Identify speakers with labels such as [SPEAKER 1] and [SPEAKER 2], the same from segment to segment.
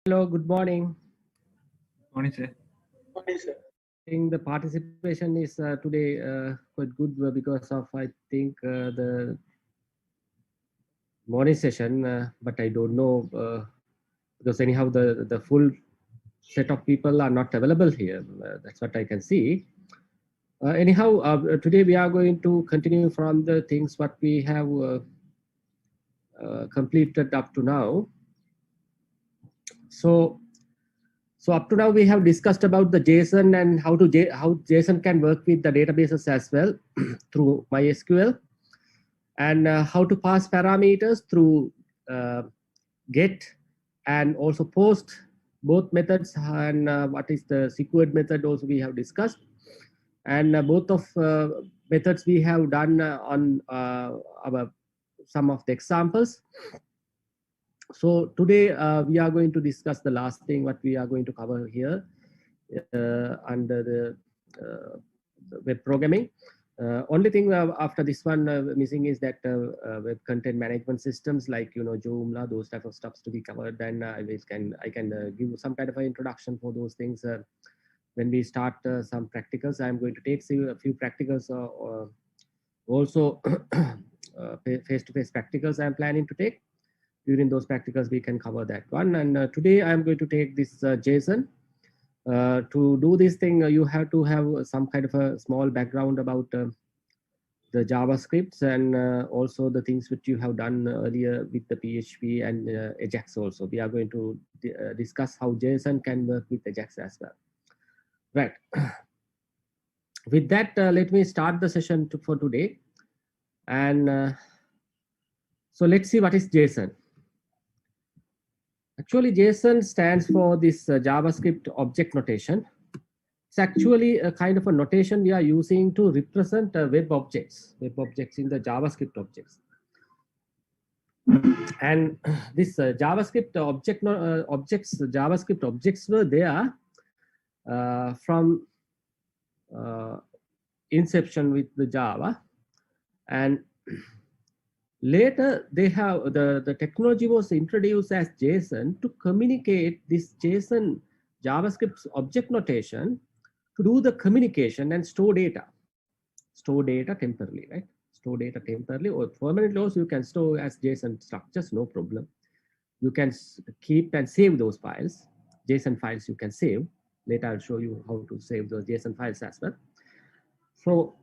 [SPEAKER 1] Hello, good morning.
[SPEAKER 2] Morning, sir.
[SPEAKER 1] Morning, sir. I think the participation is today quite good because of, I think, the morning session, but I don't know because anyhow the full set of people are not available here. That's what I can see. Anyhow, today we are going to continue from the things what we have completed up to now. So up to now we have discussed about the JSON and how JSON can work with the databases as well through MySQL, and how to pass parameters through get and also post, both methods, and what is the secured method also we have discussed, and both of methods we have done on our some of the examples. So today we are going to discuss the last thing what we are going to cover here under the web programming. Only thing after this one missing is that web content management systems like Joomla, those type of stuffs to be covered. Then I can give some kind of an introduction for those things when we start some practicals. I'm going to take a few practicals also face-to-face practicals I'm planning to take. During those practicals, we can cover that one. And today I'm going to take this JSON. To do this thing, you have to have some kind of a small background about the JavaScripts and also the things which you have done earlier with the PHP and Ajax also. We are going to discuss how JSON can work with Ajax as well. Right. With that, let me start the session for today. And so let's see what is JSON. Actually, JSON stands for this JavaScript object notation. It's actually a kind of a notation we are using to represent web objects in the JavaScript objects. And this JavaScript JavaScript objects were there from inception with the Java, and later they have the technology was introduced as JSON to communicate this JSON JavaScript object notation to do the communication and store data temporarily, right? Store data temporarily or permanently also you can store as JSON structures, no problem. You can keep and save those files, JSON files you can save. Later I'll show you how to save those JSON files as well. So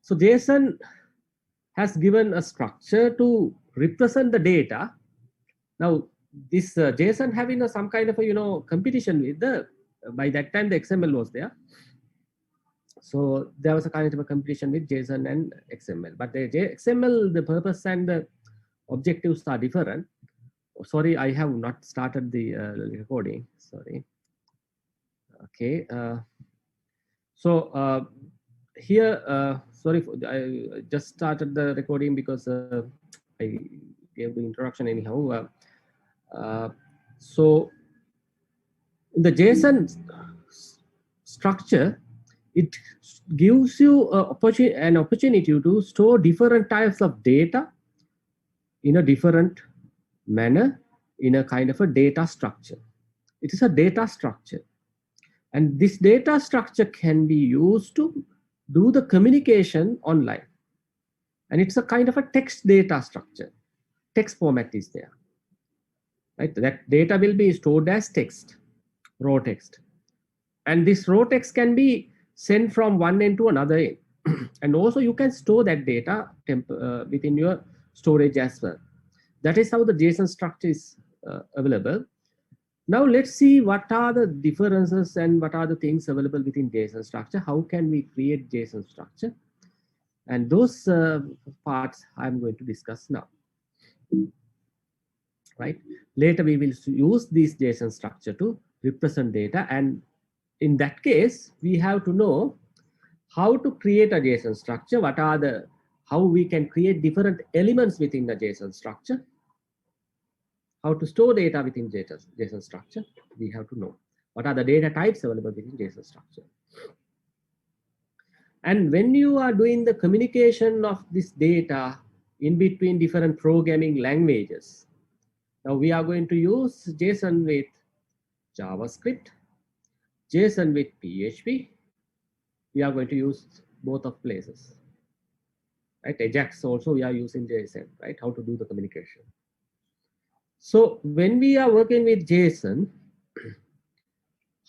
[SPEAKER 1] JSON has given a structure to represent the data. Now this JSON having some kind of a competition with by that time the XML was there. So there was a kind of a competition with JSON and XML, but the XML, the purpose and the objectives are different. Sorry, I have not started the recording. Sorry. Okay. So here, sorry, I just started the recording because I gave the introduction anyhow. So in the JSON structure, it gives you an opportunity to store different types of data in a different manner in a kind of a data structure. It is a data structure. And this data structure can be used to do the communication online. And it's a kind of a text data structure. Text format is there. Right? That data will be stored as text, raw text. And this raw text can be sent from one end to another end. And also you can store that data within your storage as well. That is how the JSON structure is available. Now let's see what are the differences and what are the things available within JSON structure. How can we create JSON structure? And those parts I'm going to discuss now. Right? Later we will use this JSON structure to represent data, and in that case we have to know how to create a JSON structure, how we can create different elements within the JSON structure, how to store data within JSON structure. We have to know what are the data types available within JSON structure. And when you are doing the communication of this data in between different programming languages, Now we are going to use JSON with JavaScript, JSON with PHP. We are going to use both of places, right? Ajax also we are using JSON, right? How to do the communication. So when we are working with JSON,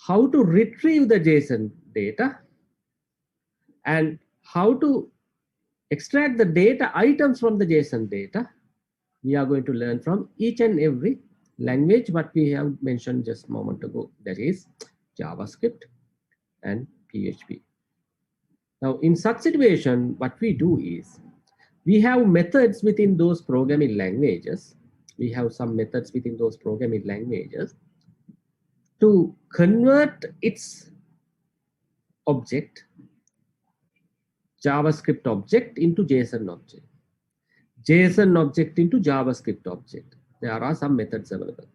[SPEAKER 1] how to retrieve the JSON data and how to extract the data items from the JSON data, we are going to learn from each and every language what we have mentioned just a moment ago, that is JavaScript and PHP. Now, in such situation, what we do is we have methods within those programming languages. We have some methods within those programming languages to convert its object, JavaScript object, into JSON object, JSON object into JavaScript object. There are some methods available.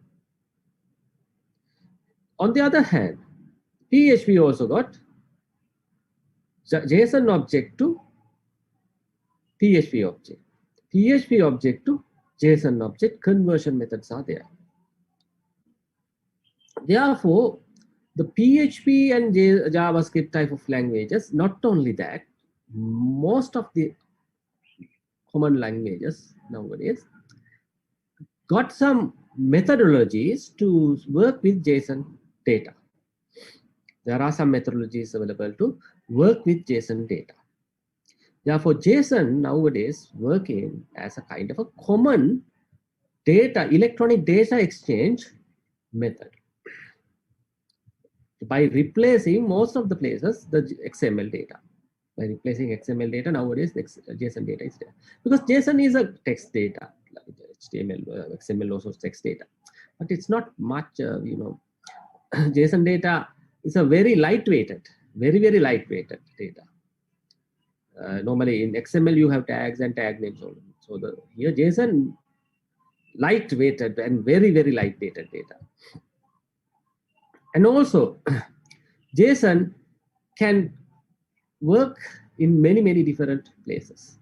[SPEAKER 1] On the other hand, PHP also got JSON object to PHP object, PHP object to JSON object. Conversion methods are there. Therefore, the PHP and JavaScript type of languages, not only that, most of the common languages nowadays got some methodologies to work with JSON data. There are some methodologies available to work with JSON data. Therefore, JSON nowadays working as a kind of a common data, electronic data exchange method, by replacing most of the places the XML data. By replacing XML data, nowadays the JSON data is there, because JSON is a text data. HTML, XML also text data, but it's not much. JSON data is a very lightweighted, very lightweighted data. Normally in XML you have tags and tag names only. So here JSON lightweighted and very lightweighted data. And also JSON can work in many different places.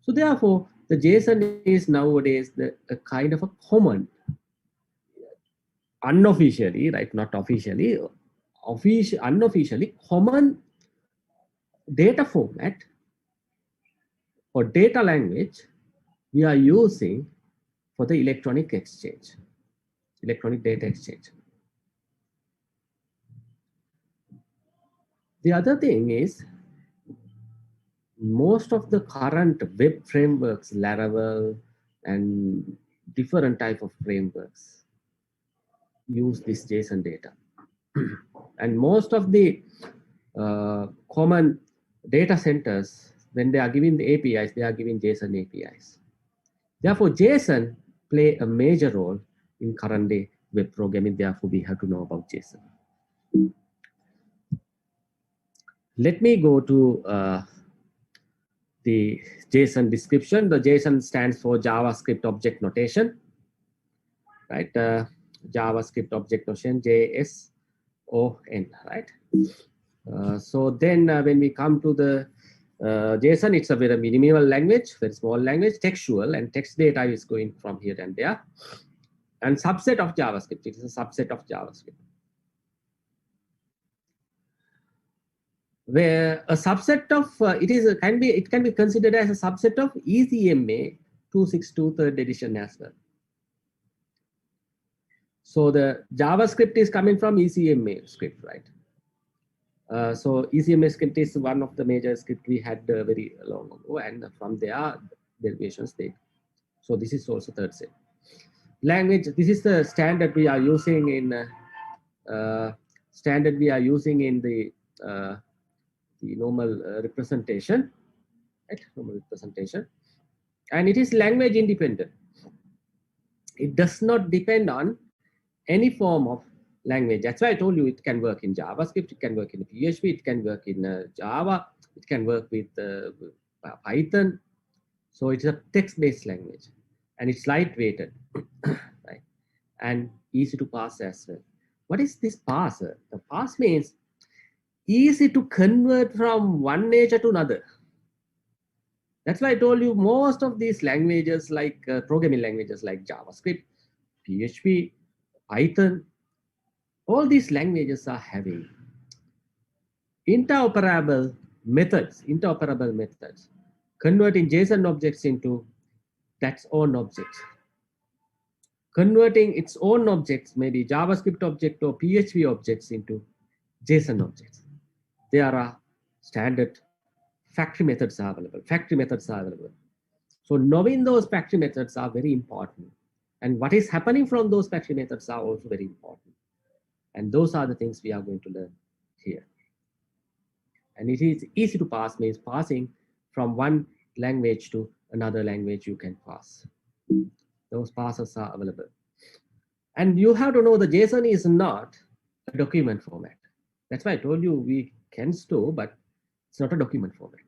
[SPEAKER 1] So therefore, the JSON is nowadays a kind of a common, unofficially, right? Not officially, unofficially common data format or data language we are using for the electronic exchange, electronic data exchange. The other thing is, most of the current web frameworks, Laravel and different type of frameworks, use this JSON data. And most of the common data centers, when they are giving the APIs, they are giving JSON APIs. Therefore, JSON play a major role in current day web programming. Therefore, we have to know about JSON. Let me go to the JSON description. The JSON stands for JavaScript Object Notation, right? JavaScript Object Notation, JSON, right? So then when we come to the JSON, it's a very minimal language, very small language, textual, and text data is going from here and there. And subset of JavaScript, it is a subset of JavaScript. Where a subset of it can be considered as a subset of ECMA 262 third edition as well. So the JavaScript is coming from ECMA script, right? So ECMA script is one of the major script we had very long ago, and from there derivations they. So this is also third set. Language. This is the standard we are using in the normal representation, right? Normal representation, and it is language independent. It does not depend on any form of language. That's why I told you it can work in JavaScript, it can work in PHP, it can work in Java, it can work with Python. So it's a text-based language, and it's lightweighted, right? And easy to parse as well. What is this parser? The parse means easy to convert from one nature to another. That's why I told you most of these languages like programming languages like JavaScript, PHP, Python, all these languages are having interoperable methods, converting JSON objects into that's own objects, converting its own objects, maybe JavaScript object or PHP objects into JSON objects. There are standard factory methods are available. So knowing those factory methods are very important. And what is happening from those factory methods are also very important. And those are the things we are going to learn here. And it is easy to pass, means passing from one language to another language you can pass. Those passes are available. And you have to know the JSON is not a document format. That's why I told you we can store, but it's not a document format.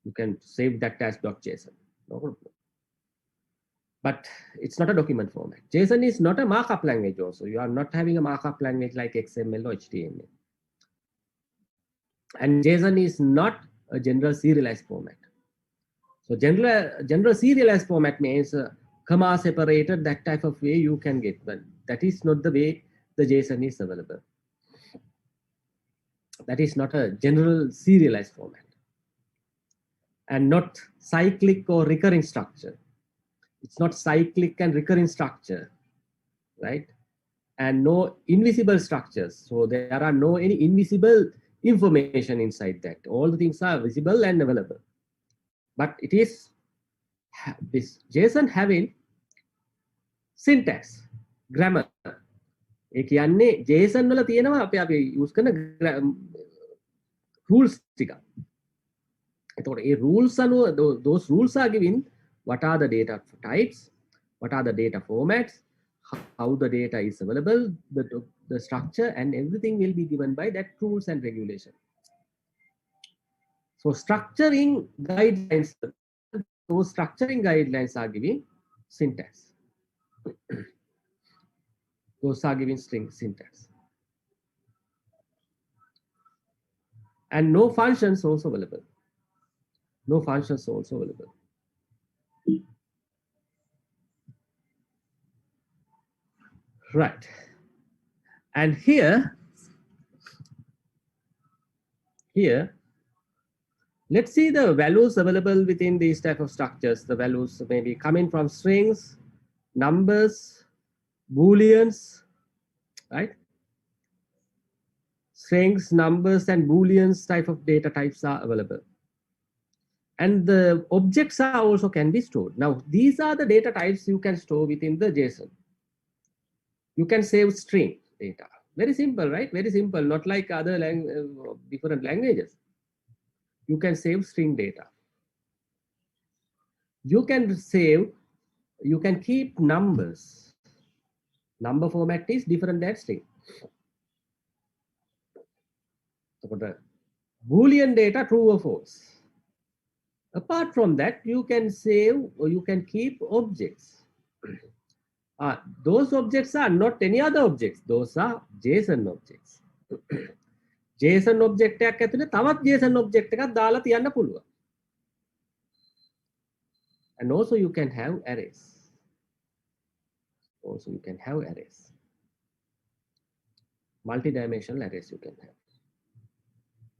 [SPEAKER 1] You can save that as .json, no problem. But it's not a document format. JSON is not a markup language also. You are not having a markup language like XML or HTML. And JSON is not a general serialized format. So general serialized format means comma separated, that type of way you can get, but that is not the way the JSON is available. That is not a general serialized format. And not cyclic or recurring structure. It's not cyclic and recurring structure, right? And no invisible structures. So there are no any invisible information inside that. All the things are visible and available. But it is this JSON having syntax, grammar. ඒ කියන්නේ JSON වල තියෙනවා අපි use කරන rules ටික. එතකොට ඒ rules අනුව those rules are given what are the data types, what are the data formats, how the data is available, the structure, and everything will be given by that rules and regulation. So structuring guidelines, those structuring guidelines are giving syntax. Those are giving string syntax. And no functions also available. No functions also available. Right. And here, let's see the values available within these type of structures. The values may be coming from strings, numbers, booleans, right? Strings, numbers, and booleans type of data types are available. And the objects are also can be stored. Now, these are the data types you can store within the JSON. You can save string data. Very simple, right? Very simple, not like other different languages. You can save string data. You can save, you can keep numbers. Number format is different than string. So the Boolean data, true or false. Apart from that, you can save or you can keep objects. Those objects are not any other objects. Those are JSON objects. JSON object එකක් ඇතුලේ තවත් JSON object එකක් දාලා තියන්න පුළුවන්. And also you can have arrays. Also you can have arrays. Multi-dimensional arrays you can have.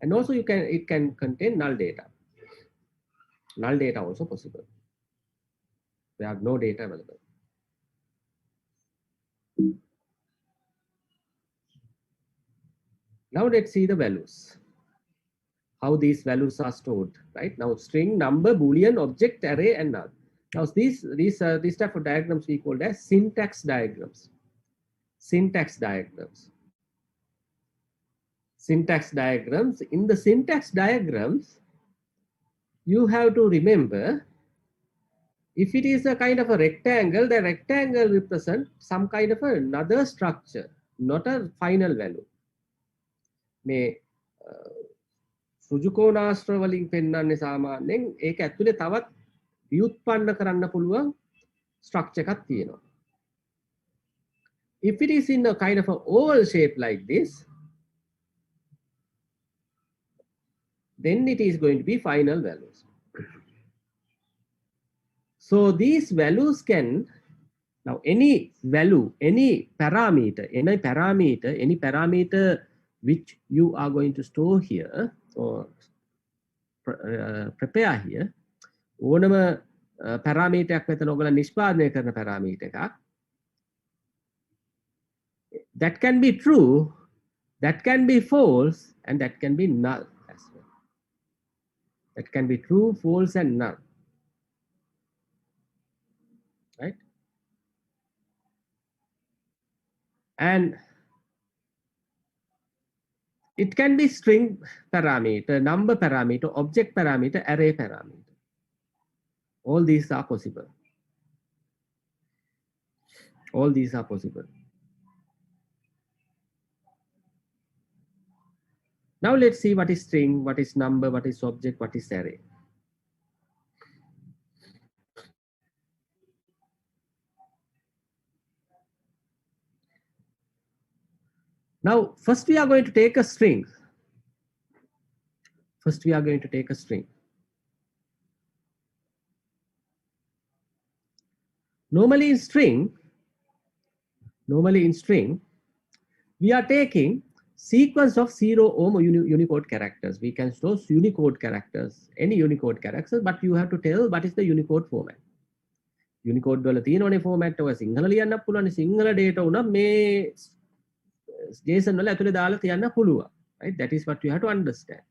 [SPEAKER 1] And also it can contain null data. Null data also possible. We have no data available. Now let's see the values. How these values are stored, right? Now string, number, boolean, object, array, and null. Now these type of diagrams we call as syntax diagrams. Syntax diagrams. Syntax diagrams. In the syntax diagrams, you have to remember, if it is a kind of a rectangle, the rectangle represents some kind of another structure, not a final value. මේ සුජුකෝනාස්ත්‍ර වලින් පෙන්වන්නේ සාමාන්‍යයෙන් ඒක ඇතුලේ තවත් ව්‍යුත්පන්න කරන්න පුළුවන් structure එකක් තියෙනවා. If it is in a kind of an oval shape like this, then it is going to be final values. So these values can, now any value, any parameter which you are going to store here or prepare here, ඕනම පැරාමීටරයක් මෙතන ඔයගොල්ලෝ නිෂ්පාදනය කරන parameter එකක්, that can be true, that can be false, and that can be null as well. That can be true, false, and null. Right? And it can be string parameter, number parameter, object parameter, array parameter. All these are possible. All these are possible. Now let's see what is string, what is number, what is object, what is array. Now, first we are going to take a string. First we are going to take a string. Normally in string, we are taking sequence of 0 or Unicode characters. We can store Unicode characters, any Unicode characters, but you have to tell what is the Unicode format. Unicode වල තියෙනනේ format එක සිංහල ලියන්නත් පුළුවන්, Sinhala data උනා මේ JSON වල ඇතුලේ දාලා තියන්න පුළුවන්. Right? That is what you have to understand.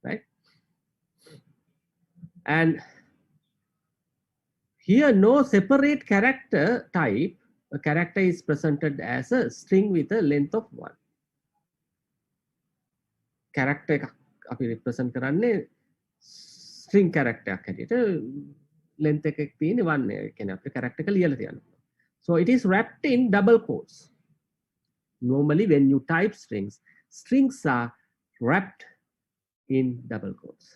[SPEAKER 1] Right? And here no separate character type. A character is presented as a string with a length of 1. Character අපි represent කරන්නේ string character එකක් හැටියට length එකක් තියෙන 1 එක කියන්නේ අපේ character එක ලියලා තියන්න. So it is wrapped in double quotes. Normally when you type strings, strings are wrapped in double quotes.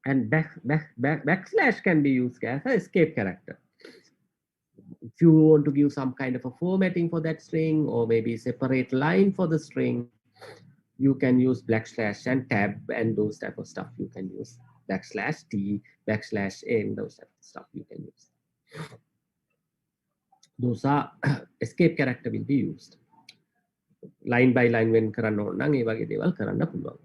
[SPEAKER 1] And backslash can be used as an escape character. If you want to give some kind of a formatting for that string or maybe separate line for the string, you can use backslash and tab and those type of stuff you can use. Backslash T, backslash N, those type of stuff you can use. Those are escape character will be used. Line by line when කරන්න ඕන නම් ඒ වගේ දේවල් කරන්න පුළුවන්.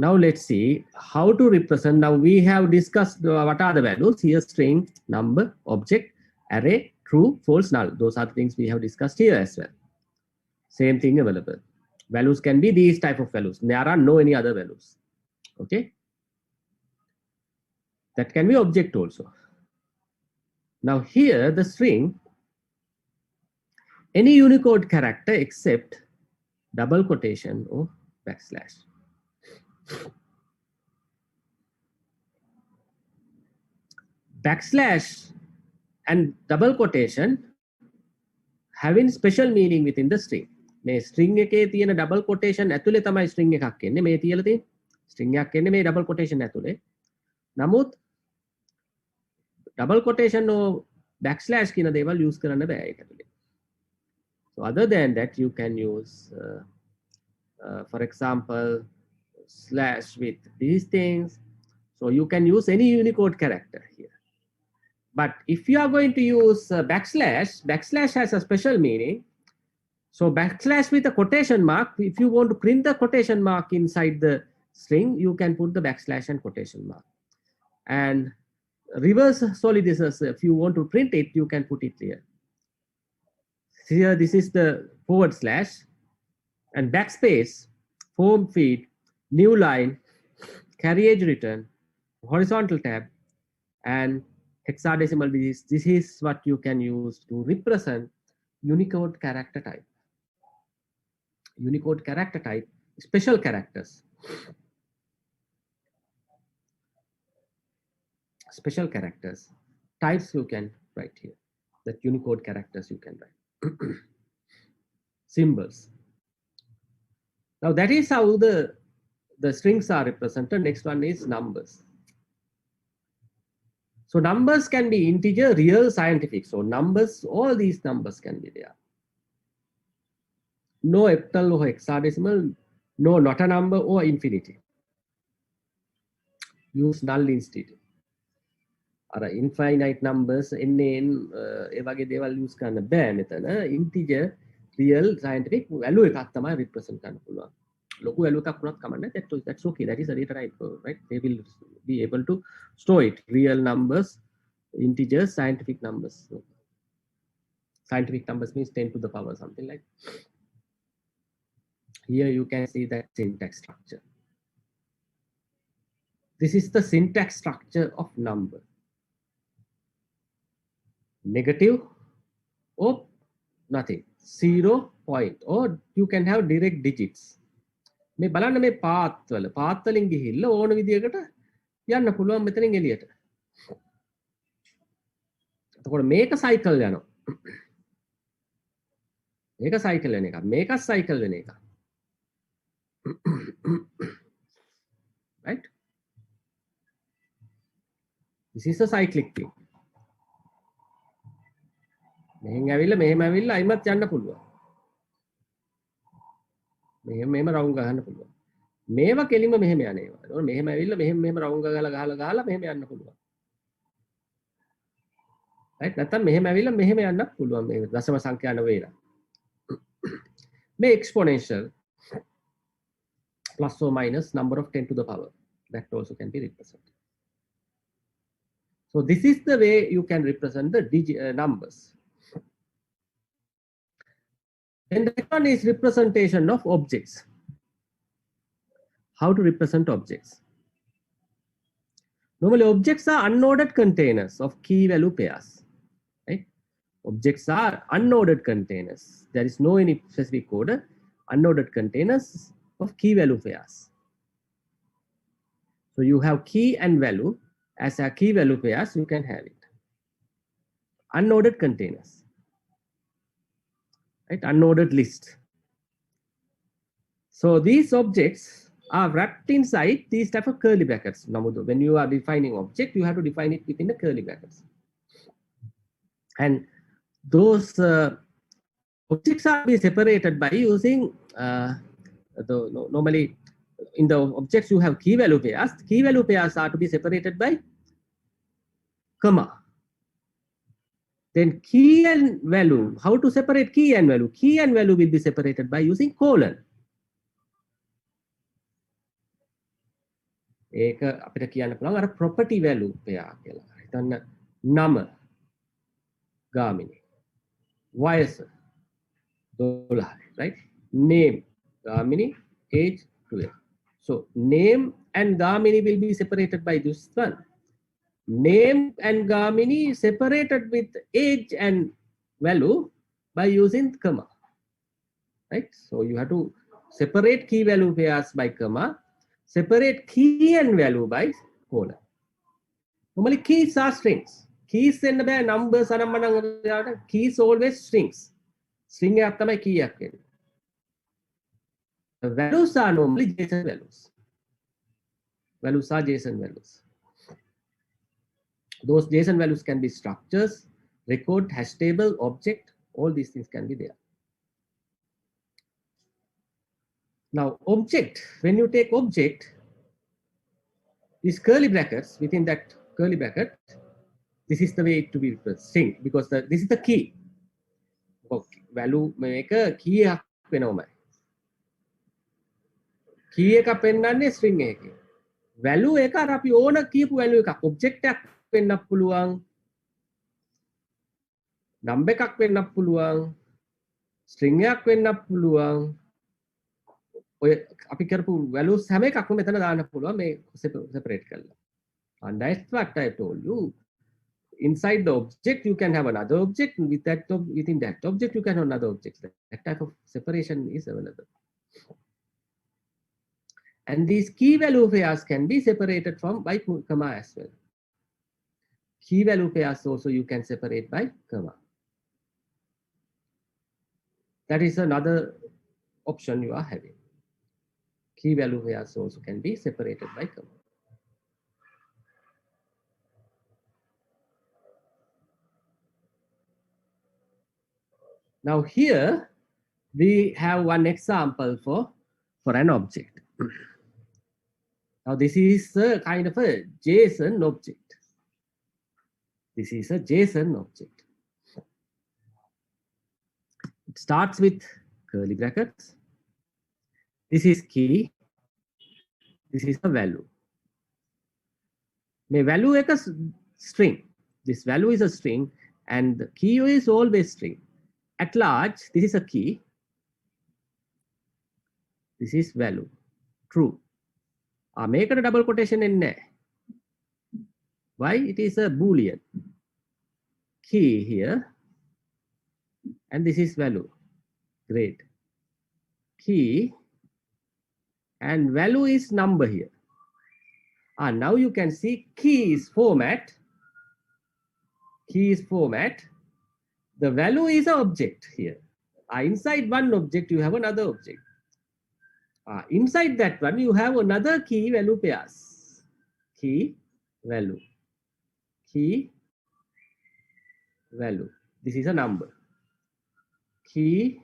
[SPEAKER 1] Now let's see how to represent. Now we have discussed what are the values here: string, number, object, array, true, false, null. Those are the things we have discussed here as well. Same thing available. Values can be these type of values. There are no any other values. Okay. That can be object also. Now here the string, any Unicode character except double quotation or backslash. Backslash and double quotation having special meaning within the string. මේ string එකේ තියෙන double quotation ඇතුලේ තමයි string එකක් එන්නේ. මේ තියලා තියෙන string එකක් එන්නේ මේ double quotation ඇතුලේ. නමුත් double quotation or backslash කියන දේවල් use කරන්න බෑ ඒක ඇතුලේ. So other than that you can use for example slash with these things. So you can use any Unicode character here. But if you are going to use backslash, backslash has a special meaning. So backslash with a quotation mark, if you want to print the quotation mark inside the string, you can put the backslash and quotation mark. And reverse solid is, if you want to print it, you can put it here. Here, this is the forward slash and backspace, form feed, new line, carriage return, horizontal tab, and hexadecimal digits. This is what you can use to represent Unicode character type. Unicode character type, special characters. Special characters, types you can write here. That Unicode characters you can write. Symbols. Now that is how the strings are represented. Next one is numbers. So numbers can be integer, real, scientific. So numbers, all these numbers can be there. No octal or hexadecimal, No, not a number or infinity. Use null instead. Are infinite numbers n ඒ වගේ දේවල් use කරන්න බෑ මෙතන. Integer real scientific value එකක් තමයි represent කරන්න පුළුවන්. ලොකු value එකක් වුණත් කමක් නැහැ. That's okay. That is a data type, right? They will be able to store it. Real numbers, integers, scientific numbers. So, scientific numbers means 10 to the power, something like. Here you can see that syntax structure. This is the syntax structure of number. Negative or nothing, 0 point, or you can have direct digits. මේ බලන්න මේ පාත් වලින් ගිහිල්ලා ඕන විදියකට යන්න පුළුවන් මෙතනින් එළියට. එතකොට මේක සයිකල් යනවා. මේක සයිකල් වෙන එක. මේක සයිකල් වෙන එක. Right? This is a cyclic thing. මෙහෙන් ඇවිල්ලා අයිමත් යන්න පුළුවන්. මෙහෙම රවුම් ගහන්න පුළුවන්. මේවා කෙලින්ම මෙහෙම යන ඒවා. ඒතකොට මෙහෙම ඇවිල්ලා මෙහෙම රවුම් ගහලා මෙහෙම යන්න පුළුවන්. right? නැත්නම් මෙහෙම ඇවිල්ලා මෙහෙම යන්නත් පුළුවන් මේ දශම සංඛ්‍යා නෙවෙයිලා. මේ exponential plus or minus number of 10 to the power, that also can be represented. So this is the way you can represent the numbers. And the next one is representation of objects. How to represent objects? Normally objects are unordered containers of key value pairs. Right? Objects are unordered containers. There is no any specific order. Unordered containers of key value pairs. So you have key and value as a key value pairs, you can have it. Unordered containers. Right? Unordered list. So these objects are wrapped inside these type of curly brackets. When you are defining object, you have to define it within the curly brackets. And those objects are be separated by using normally in the objects you have key value pairs. Key value pairs are to be separated by comma. Then key and value, how to separate key and value? Key and value will be separated by using colon. ඒක අපිට කියන්න පුළුවන් අර property value pair කියලා. හිතන්න නම ගාමිණී, වයස 12, right? Name Gamini, age 12. So name and Gamini will be separated by this one. Name and Gamini separated with age and value by using comma. Right? So you have to separate key value pairs by comma, separate key and value by colon. Normally keys are strings. Keys and the numbers are keys always strings. String එකක් තමයි key එකක් වෙන්නේ. The values are normally JSON values. Values are JSON values. Those JSON values can be structures, record, hash table, object, all these things can be there. Now object, when you take object, these curly brackets, within that curly bracket, this is the way to be string, because this is the key. Okay. Value make a key වෙනවමයි. key එක පෙන්නන්නේ string එකේ. value එක අර අපි ඕන කියපු value එකක් object එකක් වෙන්නත් පුළුවන්. number එකක් වෙන්නත් පුළුවන්. string එකක් වෙන්නත් පුළුවන්. ඔය අපි කරපු values හැම එකක්ම මෙතන දාන්න පුළුවන් මේ separate කරලා. And that's what I told you. Inside the object you can have another object, with that within that object you can have another object. That type of separation is available. And these key value pairs can be separated from by comma as well. Key value pairs also you can separate by comma. That is another option you are having. Key value pairs also can be separated by comma. Now here we have one example for for an object. Now this is a kind of a JSON object. This is a JSON object. It starts with curly brackets. This is key. This is a value. May value ek a string. This value is a string and the key is always string. At large, this is a key. This is value. True. Make a double quotation in there. Why? It is a Boolean. Key here. And this is value. Great. Key. And value is number here. Now you can see key is format. Key is format. The value is an object here. Inside one object, you have another object. Inside that one, you have another key value pairs. Key, value. Key, value. This is a number. Key,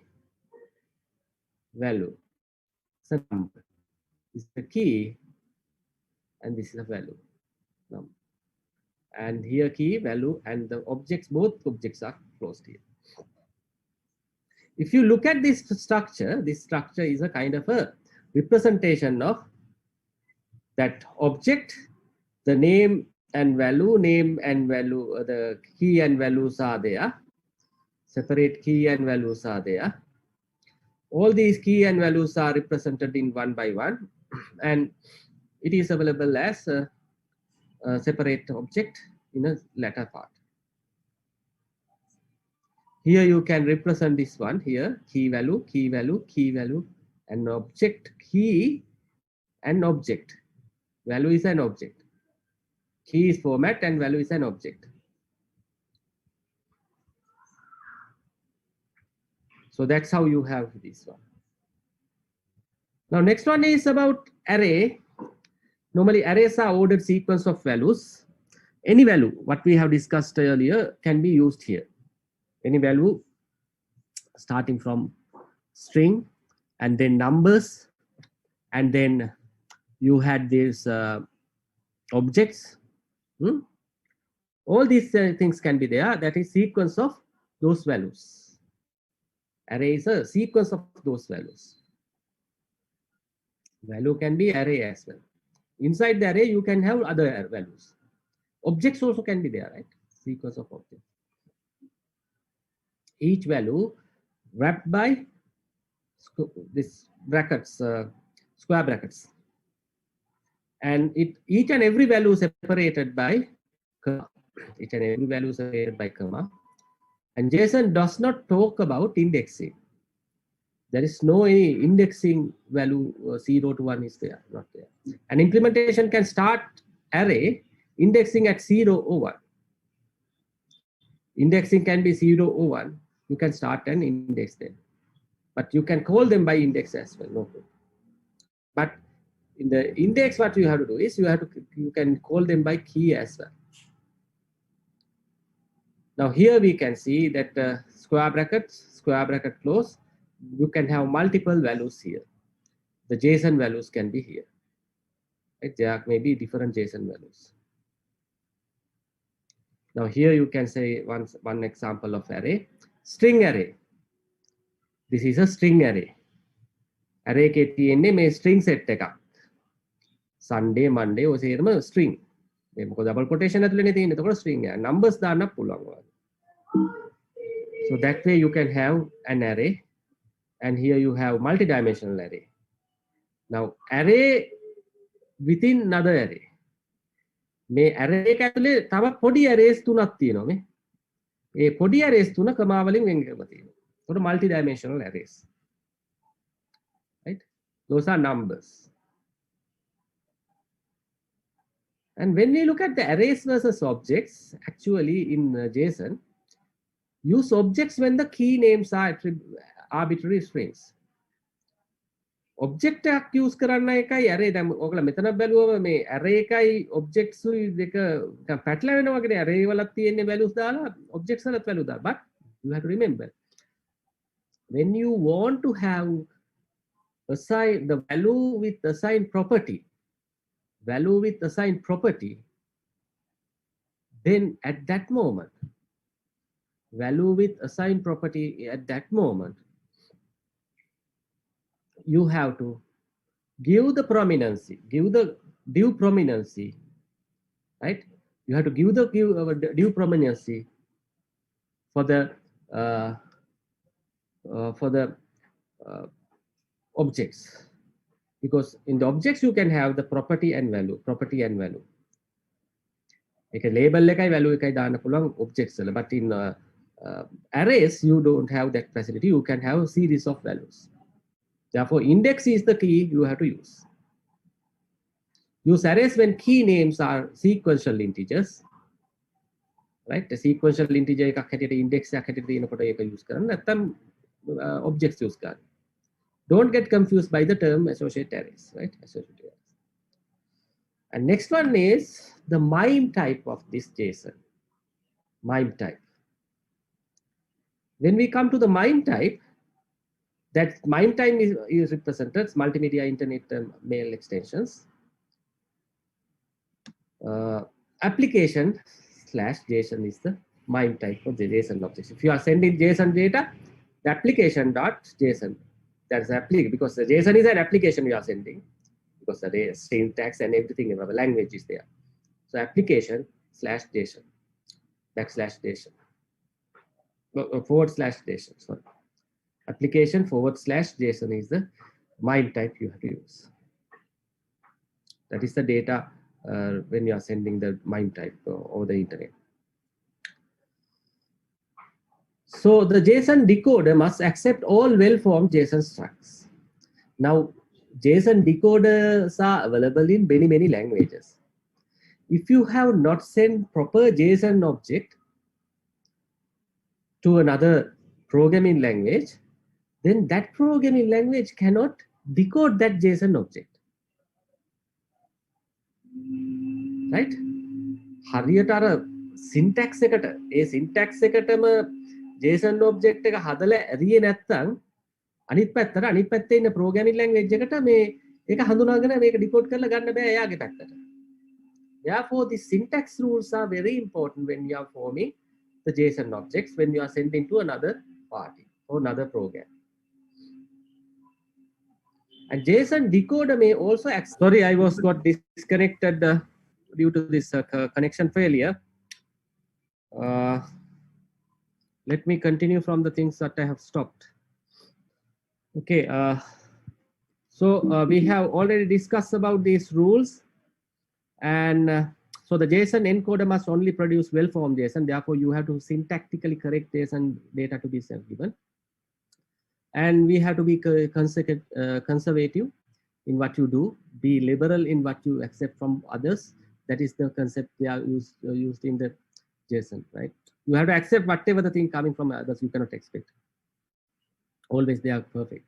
[SPEAKER 1] value. It's a number. This is the key, and this is a value. Number. And here key, value, and the objects, both objects are closed here. If you look at this structure is a kind of a representation of that object, the name and value, the key and values are there. Separate key and values are there. All these key and values are represented in one by one, and it is available as a separate object in a latter part. Here you can represent this one here, key value, key value, key value, and object, key and object. Value is an object. Key is format and value is an object. So that's how you have this one. Now next one is about array. Normally arrays are ordered sequence of values. Any value, what we have discussed earlier, can be used here. Any value starting from string and then numbers, and then you had these objects. All these things can be there. That is sequence of those values. Array is a sequence of those values. Value can be array as well. Inside the array, you can have other values. Objects also can be there, right? Sequence of objects. Each value wrapped by this brackets, square brackets. And each and every value is separated by comma. Each and every value is separated by comma. And JSON does not talk about indexing. There is no any indexing value 0 to 1 is there, not there. An implementation can start array indexing at 0 or 1. Indexing can be 0 or 1. You can start and index them. But you can call them by index as well. No problem. But in the index, what you have to do is you can call them by key as well. Now here we can see that square bracket close, you can have multiple values here. The JSON values can be here. Right? There may be different JSON values. Now here you can say one example of array, string array. This is a string array. Array එකේ තියෙන්නේ මේ string set එකක්. Sunday, Monday ඔය සේරම string. මේ මොකද double quotation ඇතුළේනේ තියෙන්නේ. එතකොට string එක. Numbers දාන්න පුළුවන්. So that way you can have an array, and here you have multi-dimensional array. Now array within another array. මේ array එක ඇතුලේ තව පොඩි arrays තුනක් තියෙනවා මේ. ඒ පොඩි arrays තුන කමා වලින් වෙන් කරලා තියෙනවා. ඒකට multi-dimensional arrays. Right? Those are numbers. And when we look at the arrays versus objects, actually in JSON, use objects when the key names are arbitrary strings. Object එකක් use කරන්න එකයි array දැන් ඔයගොල්ලෝ මෙතන බැලුවම මේ array එකයි objects උයි දෙක පැටලෙනවා වගේ array වලක් තියෙන values දාලා objects වලත් value දාලා. But you have to remember, when you want to have assign the value with assigned property, then at that moment, value with assigned property at that moment, you have to give the prominency, give the due prominency, right? You have to give the due prominency for the uh, objects, because in the objects you can have the property and value. Like a label එකයි value එකයි දාන්න පුළුවන් objects වල, but in arrays you don't have that facility. You can have a series of values. Therefore, index is the key you have to use. Use arrays when key names are sequential integers, right? The sequential integer එකක් හැටියට index එකක් හැටියට තියෙනකොට ඒක use කරන්න, නැත්නම් objects use කරන්න. Don't get confused by the term associated arrays, right? Associated arrays. And next one is the MIME type of this JSON. MIME type. When we come to the MIME type, that MIME type is represented multimedia internet mail extensions. Application / JSON is the MIME type of the JSON object. If you are sending JSON data, the application.json, that's application, because the JSON is an application you are sending, because the syntax and everything in the language is there. So application / JSON, /JSON, /JSON, sorry. Application / JSON is the MIME type you have to use. That is the data when you are sending the MIME type over the internet. So the JSON decoder must accept all well-formed JSON structs. Now, JSON decoders are available in many languages. If you have not sent proper JSON object to another programming language, then that programming language cannot decode that JSON object. Right? හරියට අර syntax එකට, ඒ syntax එකටම JSON object එක හදලා ඇරියේ නැත්නම් අනිත් පැත්තේ ඉන්න programming language එකට මේ ඒක හඳුනාගෙන මේක decode කරලා ගන්න බෑ එයාගේ පැත්තට. Therefore, the syntax rules are very important when you are forming the JSON objects, when you are sending to another party or another program. And JSON decoder may also accept. Sorry, I was got disconnected due to this connection failure. Let me continue from the things that I have stopped. Okay, so we have already discussed about these rules, and so the JSON encoder must only produce well-formed JSON. Therefore, you have to syntactically correct JSON data to be self-given. And we have to be conservative in what you do, be liberal in what you accept from others. That is the concept they are used in the JSON, right? You have to accept whatever the thing coming from others, you cannot expect. Always they are perfect.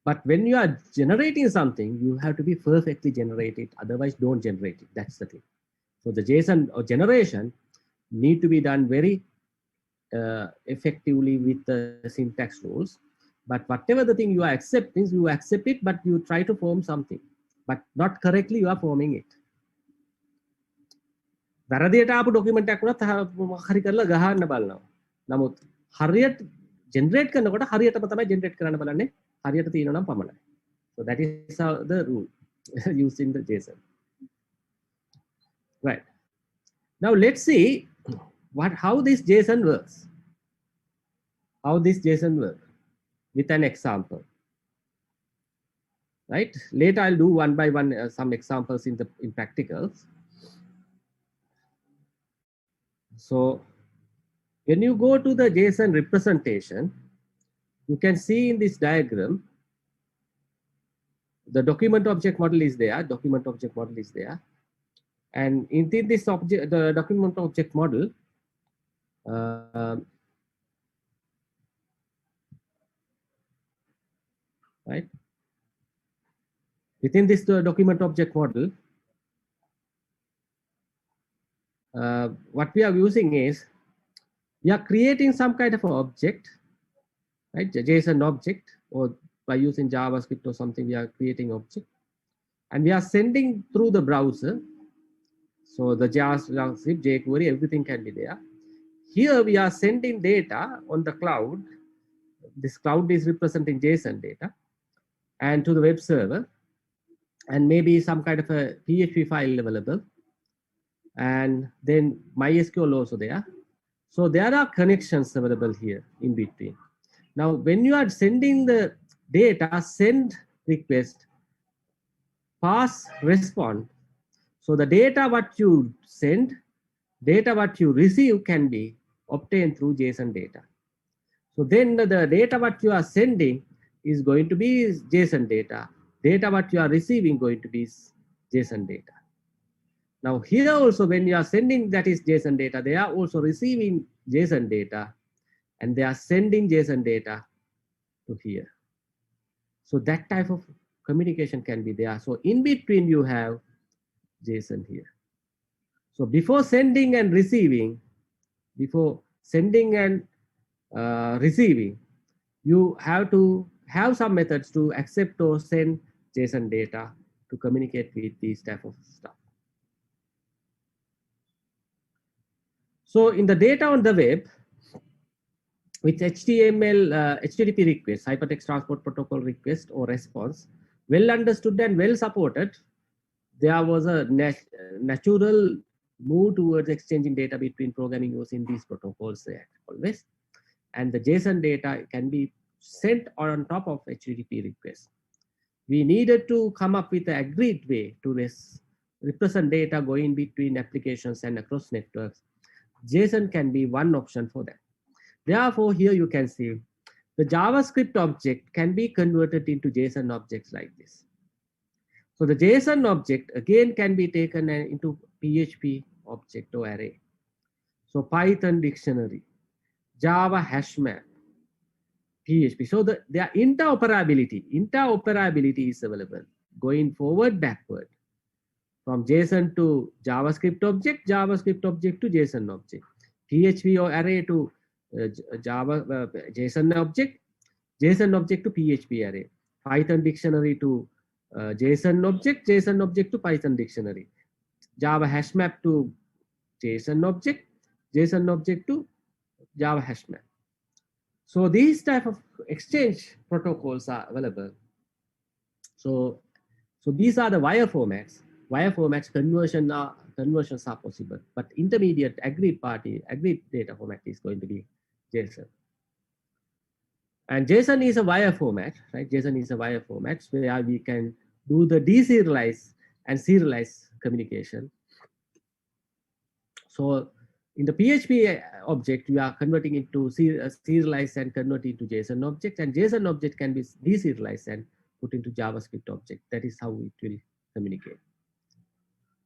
[SPEAKER 1] But when you are generating something, you have to be perfectly generated. Otherwise, don't generate it. That's the thing. So the JSON or generation need to be done very effectively with the syntax rules. But whatever the thing you are accepting, you accept it, but you try to form something. But not correctly, you are forming it. වැරදියට ආපු document එකක් වුණත් හරි කරලා ගහන්න බලනවා. නමුත් හරියට generate කරනකොට හරියටම තමයි ජෙනරේට් කරන්න බලන්නේ. හරියට තියෙනවා නම් පමණයි. So that is how the rule used in the JSON. Right. Now let's see how this JSON works. How this JSON works with an example. Right. Later I'll do one by one some examples in practicals. So when you go to the JSON representation, you can see in this diagram, the document object model is there. And in this object, the document object model, right? Within this document object model, what we are using is, we are creating some kind of an object, right? The JSON object or by using JavaScript or something, we are creating object and we are sending through the browser. So the JavaScript, jQuery, everything can be there. Here we are sending data on the cloud. This cloud is representing JSON data and to the web server, and maybe some kind of a PHP file available, and then MySQL also there. So there are connections available here in between. Now, when you are sending the data, send request, pass response. So the data what you send, data what you receive can be obtained through JSON data. So then the data what you are sending is going to be JSON data. Data what you are receiving going to be JSON data. Now here also when you are sending that is JSON data, they are also receiving JSON data and they are sending JSON data to here. So that type of communication can be there. So in between you have JSON here. So before sending and receiving, receiving, you have to have some methods to accept or send JSON data to communicate with these type of stuff. So in the data on the web, with HTML, HTTP request, Hypertext Transport Protocol request or response, well understood and well supported, there was a natural move towards exchanging data between programming using these protocols there always. And the JSON data can be sent on top of HTTP request. We needed to come up with an agreed way to represent data going between applications and across networks. JSON can be one option for that. Therefore, here you can see the JavaScript object can be converted into JSON objects like this. So the JSON object again can be taken into PHP object or array. So Python dictionary, Java hash map, PHP. So their interoperability is available going forward, backward, from JSON to JavaScript object to JSON object, PHP or array to JSON object to PHP array, Python dictionary to JSON object to Python dictionary, Java hash map to JSON object to Java hash map. So these type of exchange protocols are available. So these are the wire formats. Wire formats conversions are possible, but intermediate agreed data format is going to be JSON. And JSON is a wire format, right? JSON is a wire format where we can do the deserialize and serialize communication. So in the PHP object, we are converting it to serialize and convert it to JSON object, and JSON object can be deserialized and put into JavaScript object. That is how it will communicate.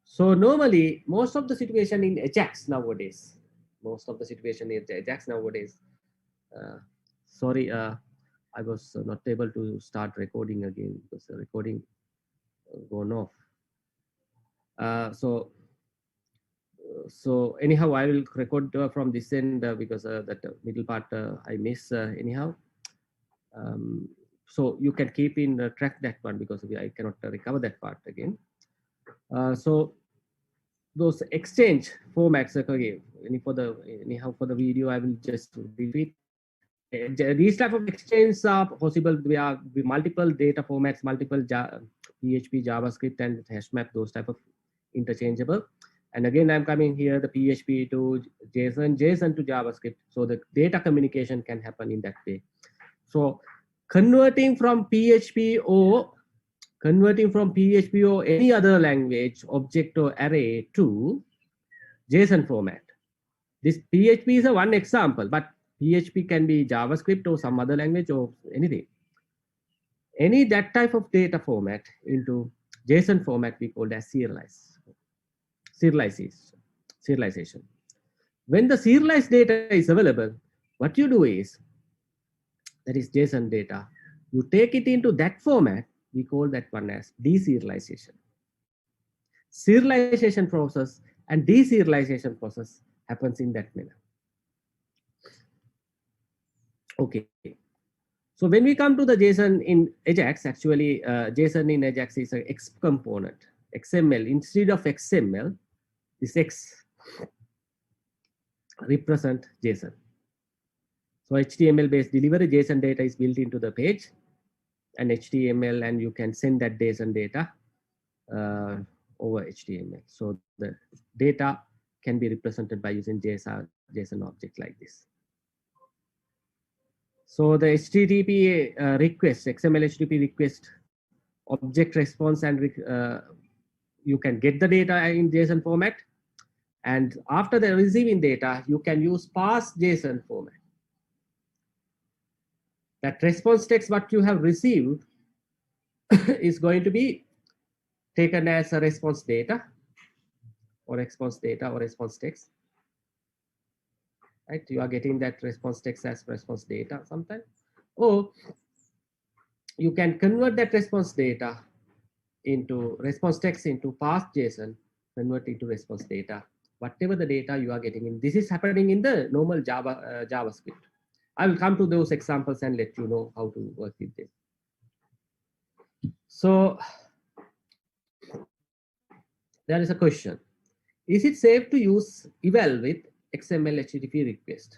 [SPEAKER 1] So normally, most of the situation in Ajax nowadays, sorry, I was not able to start recording again because the recording gone off. So anyhow, I will record from this end because that middle part I miss anyhow. So you can keep in track that one because I cannot recover that part again. So those exchange formats, okay, anyhow for the video, I will just repeat. These type of exchanges are possible. We are multiple data formats, multiple PHP, JavaScript, and hash map. Those type of interchangeable. And again, I'm coming here the PHP to JSON, JSON to JavaScript. So the data communication can happen in that way. So converting from PHP or any other language, object or array to JSON format. This PHP is a one example, but PHP can be JavaScript or some other language or anything. Any that type of data format into JSON format we call as serialization. When the serialized data is available, what you do is, that is JSON data, you take it into that format, we call that one as deserialization. Serialization process and deserialization process happens in that manner. Okay, So when we come to the JSON in Ajax, actually JSON in Ajax is an X component, XML. Instead of XML, this X represent JSON. So HTML based delivery, JSON data is built into the page and HTML, and you can send that JSON data over HTML. So the data can be represented by using JSON object like this. So the HTTP request, XML HTTP request, object response, and you can get the data in JSON format. And after the receiving data, you can use parse JSON format. That response text what you have received is going to be taken as a response data or response text. Right? You are getting that response text as response data sometimes. Or you can convert that response data into response text into parse JSON, convert into response data, whatever the data you are getting in. This is happening in the normal JavaScript. I will come to those examples and let you know how to work with this. So there is a question. Is it safe to use eval with XML HTTP request?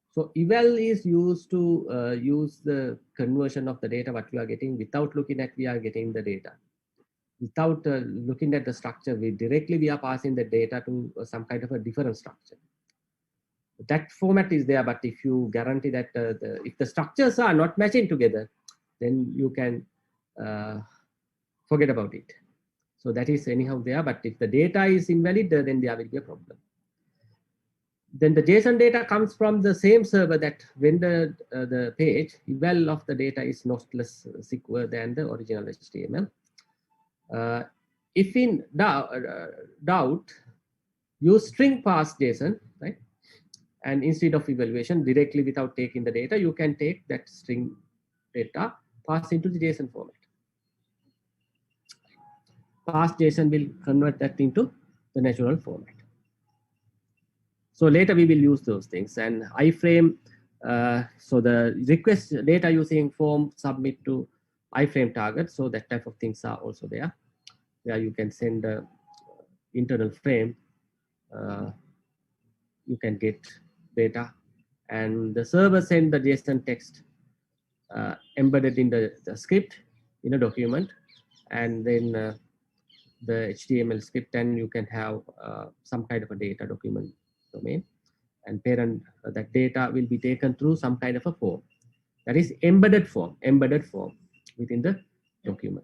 [SPEAKER 1] So eval is used to use the conversion of the data what we are getting without looking at we are getting the data. Without looking at the structure, we are passing the data to some kind of a different structure. That format is there, but if you guarantee that if the structures are not matching together, then you can forget about it. So that is anyhow there, but if the data is invalid, then there will be a problem. Then the JSON data comes from the same server that rendered the page. Eval of the data is not less secure than the original HTML. If in doubt, use string parse JSON, right? And instead of evaluation, directly without taking the data, you can take that string data, pass into the JSON format. Parse JSON will convert that into the natural format. So later we will use those things. And iframe, so the request data using form submit to iframe target. So that type of things are also there. Where you can send the internal frame, you can get data, and the server send the JSON text embedded in the script in a document, and then the HTML script, and you can have some kind of a data document domain, and parent that data will be taken through some kind of a form, that is embedded form within the document.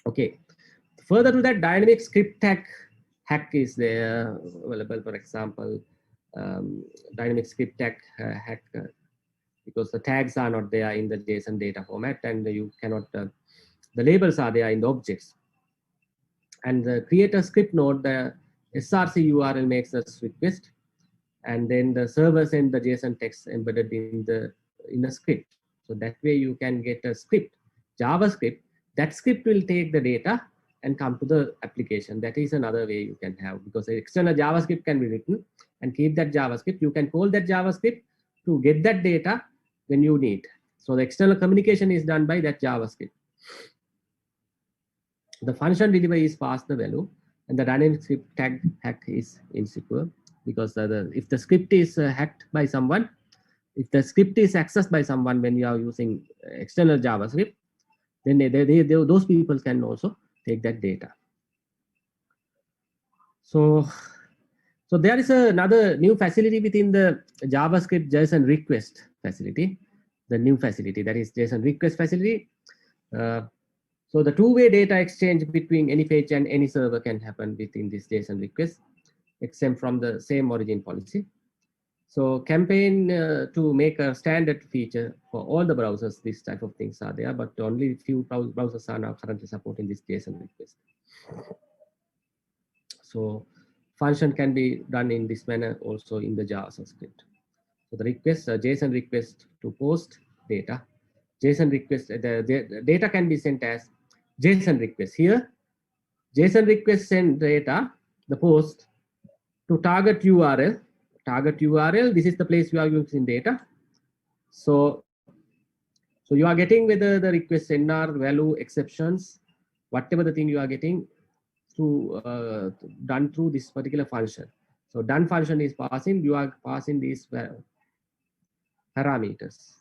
[SPEAKER 1] Okay, further to that, dynamic script tag hack is there available. For example, dynamic script tag hack, because the tags are not there in the JSON data format, and you cannot, the labels are there in the objects. And the create a script node, the src URL makes a request, and then the server sends the JSON text embedded in the script. So that way you can get a script, JavaScript. That script will take the data and come to the application. That is another way you can have, because the external JavaScript can be written and keep that JavaScript. You can call that JavaScript to get that data when you need. So the external communication is done by that JavaScript. The function delivery is passed the value, and the dynamic script tag hack is insecure, because if the script is hacked by someone, if the script is accessed by someone when you are using external JavaScript, then those people can also take that data. So there is another new facility within the JavaScript JSON request facility, the new facility, that is JSON request facility. So the two-way data exchange between any page and any server can happen within this JSON request, except from the same origin policy. So campaign to make a standard feature for all the browsers, these type of things are there, but only few browsers are now currently supporting this JSON request. So function can be done in this manner also in the JavaScript. So the request, JSON request to post data, JSON request, the data can be sent as JSON request. Here, JSON request send data, the post, to target URL, target URL. This is the place you are using data. So you are getting whether the request NR value exceptions, whatever the thing you are getting through done through this particular function. So done function is passing, you are passing these parameters.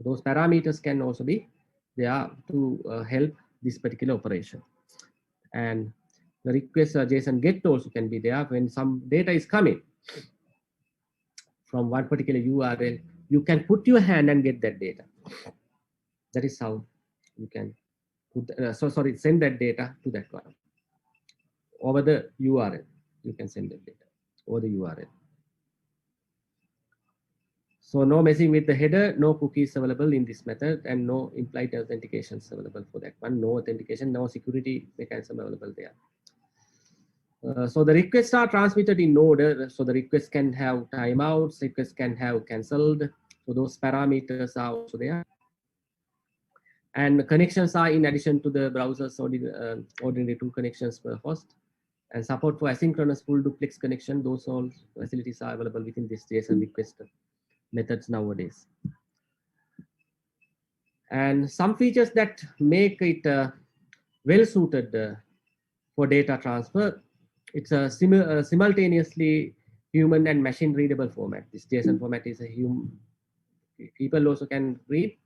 [SPEAKER 1] Those parameters can also be there to help this particular operation. And the request JSON get also can be there when some data is coming from one particular URL. You can put your hand and get that data. That is how you can put, send that data to that one over the URL. You can send that data over the URL. So no messing with the header, no cookies available in this method, and no implied authentications available for that one. No authentication, no security mechanism available there. So the requests are transmitted in order. So the requests can have timeouts, requests can have cancelled. So those parameters are also there. And connections are in addition to the browser's ordinary 2 connections per host. And support for asynchronous full duplex connection, those all facilities are available within this JSON request methods nowadays. And some features that make it well suited for data transfer, it's a simultaneously human and machine readable format. This JSON format is a people also can read,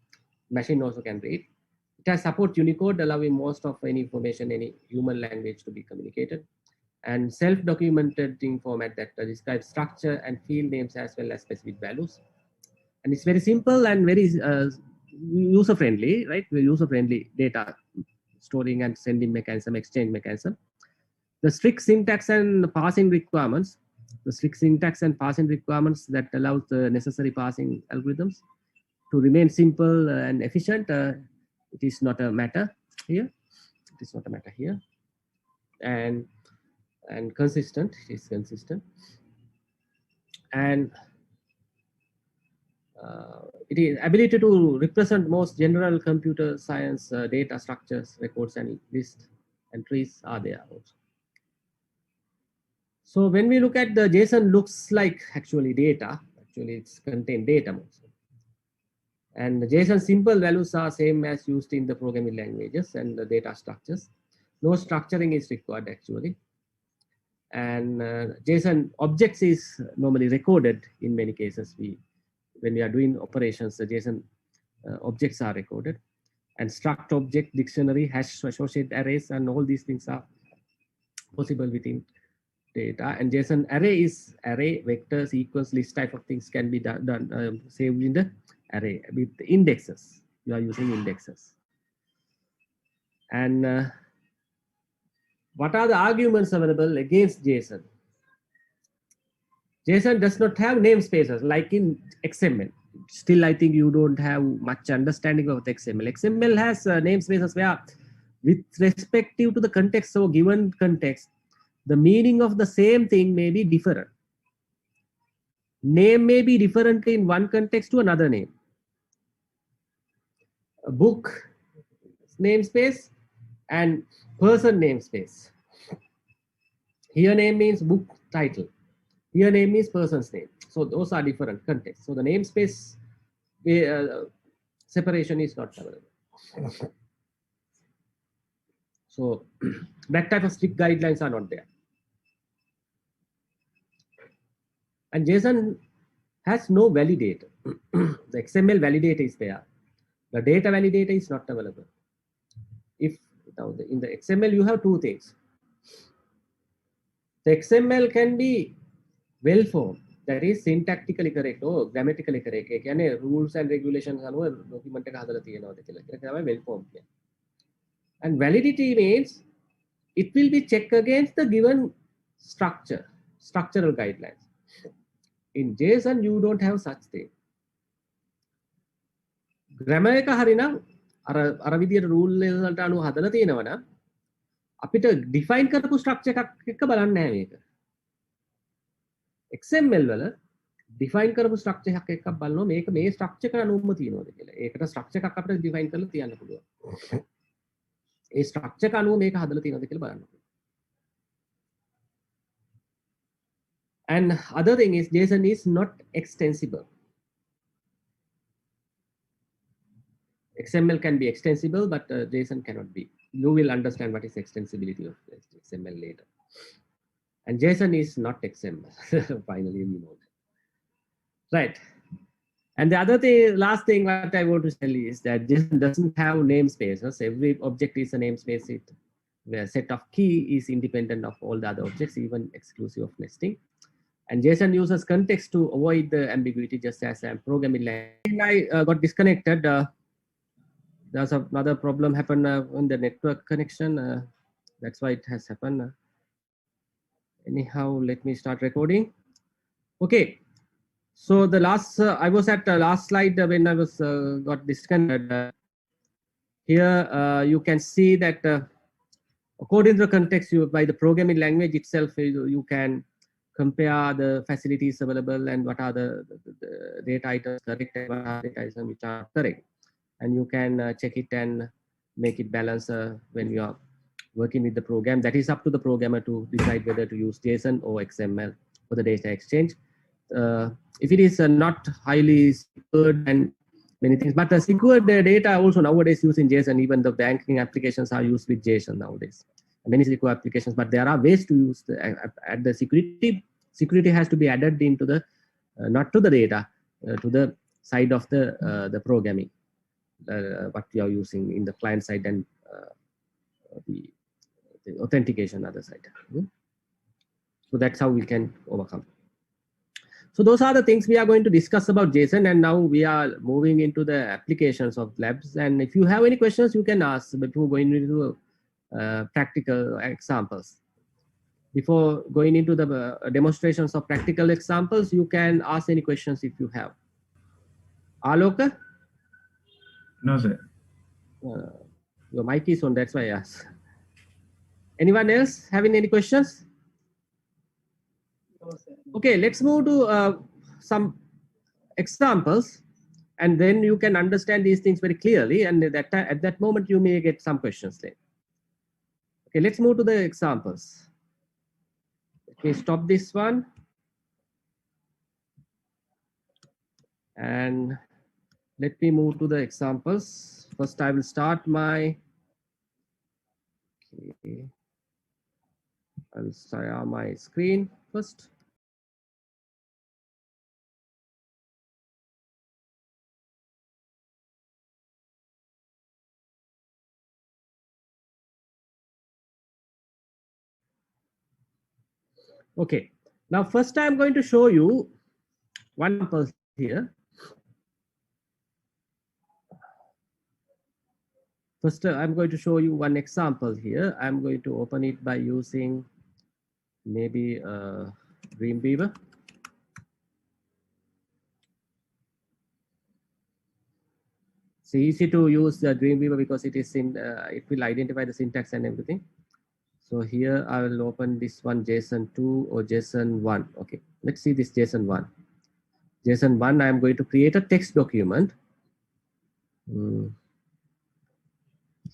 [SPEAKER 1] machine also can read. It has support Unicode, allowing most of any information, any human language to be communicated. And self-documented format that describes structure and field names as well as specific values. And it's very simple and very user-friendly, right? User-friendly data storing and sending mechanism, exchange mechanism. The strict syntax and parsing requirements, that allows the necessary parsing algorithms to remain simple and efficient. It is not a matter here. It is not a matter here. And consistent, it is consistent. And it is ability to represent most general computer science data structures, records, and lists and trees are there also. So when we look at the JSON, looks like actually data. Actually, it's contain data also. And the JSON simple values are same as used in the programming languages and the data structures. No structuring is required actually. And JSON objects is normally recorded in many cases. When we are doing operations, the JSON objects are recorded. And struct object, dictionary, hash, associated arrays, and all these things are possible within data. And JSON array is array, vectors, equals, list type of things can be done saved in the array with indexes. You are using indexes. And what are the arguments available against JSON? JSON does not have namespaces like in XML. Still, I think you don't have much understanding of the XML. XML has namespaces where, with respective to the context, so given context, the meaning of the same thing may be different. Name may be different in one context to another name. A book namespace and person namespace. Here name means book title. Here name means person's name. So those are different contexts. So the namespace separation is not available. So that type of strict guidelines are not there. And JSON has no validator. The XML validator is there. The data validator is not available. If now in the XML you have two things. The XML can be well formed, that is syntactically correct or grammatically correct. Rules and regulations document well formed. And validity means it will be checked against the given structural guidelines. In JSON, you don't have such thing. Grammar එක හරිනම් අර විදියට rule වලට අනුව හදලා තියෙනවා නම් අපිට define කරපු structure එකක් එක්ක බලන්න නැහැ මේක. XML වල define කරපු structure එකක් එක්ක බලනවා මේක මේ structure එක අනුවම තියෙනවද කියලා. ඒකට structure එකක් අපිට define කරලා තියන්න පුළුවන්. ඒ structure එක අනුව මේක හදලා තියෙනවද කියලා බලන්න. And other thing is JSON is not extensible. XML can be extensible, but JSON cannot be. You will understand what is extensibility of XML later. And JSON is not XML. Finally, we know that. Right. And the other thing, last thing what I want to tell you is that JSON doesn't have namespaces. Every object is a namespace. The set of key is independent of all the other objects, even exclusive of nesting. And JSON uses context to avoid the ambiguity, just as a programming language. I got disconnected. There's another problem happened on the network connection. That's why it has happened. Anyhow, let me start recording. Okay. So the last, I was at the last slide when I was got disconnected. Here you can see that according to the context, by the programming language itself, you can compare the facilities available and what are the data items correct and what are the data items which are correct. And you can check it and make it balance when you are working with the program. That is up to the programmer to decide whether to use JSON or XML for the data exchange. If it is not highly secured and many things, but the secured data also nowadays using JSON, even the banking applications are used with JSON nowadays. Many secure applications, but there are ways to use add the security. Security has to be added into the, not to the data, to the side of the programming, what you are using in the client side and the authentication other side. So that's how we can overcome. So those are the things we are going to discuss about JSON, and now we are moving into the applications of labs. And if you have any questions, you can ask before going into practical examples. Before going into the demonstrations of practical examples, you can ask any questions if you have. Aloka?
[SPEAKER 2] No, sir.
[SPEAKER 1] Your mic is on, that's why I asked. Anyone else having any questions? Okay, let's move to some examples, and then you can understand these things very clearly, and at that moment you may get some questions there. Okay, let's move to the examples. Let me stop this one. And let me move to the examples. First, I will start my, okay, I'll share my screen first. Okay, now first I'm going to show you one example here. First, I'm going to show you one example here. I'm going to open it by using maybe Dreamweaver. It's easy to use the Dreamweaver because it is in, it will identify the syntax and everything. So here I will open this one, JSON2 or JSON1. Okay, let's see this JSON1. JSON1, I am going to create a text document.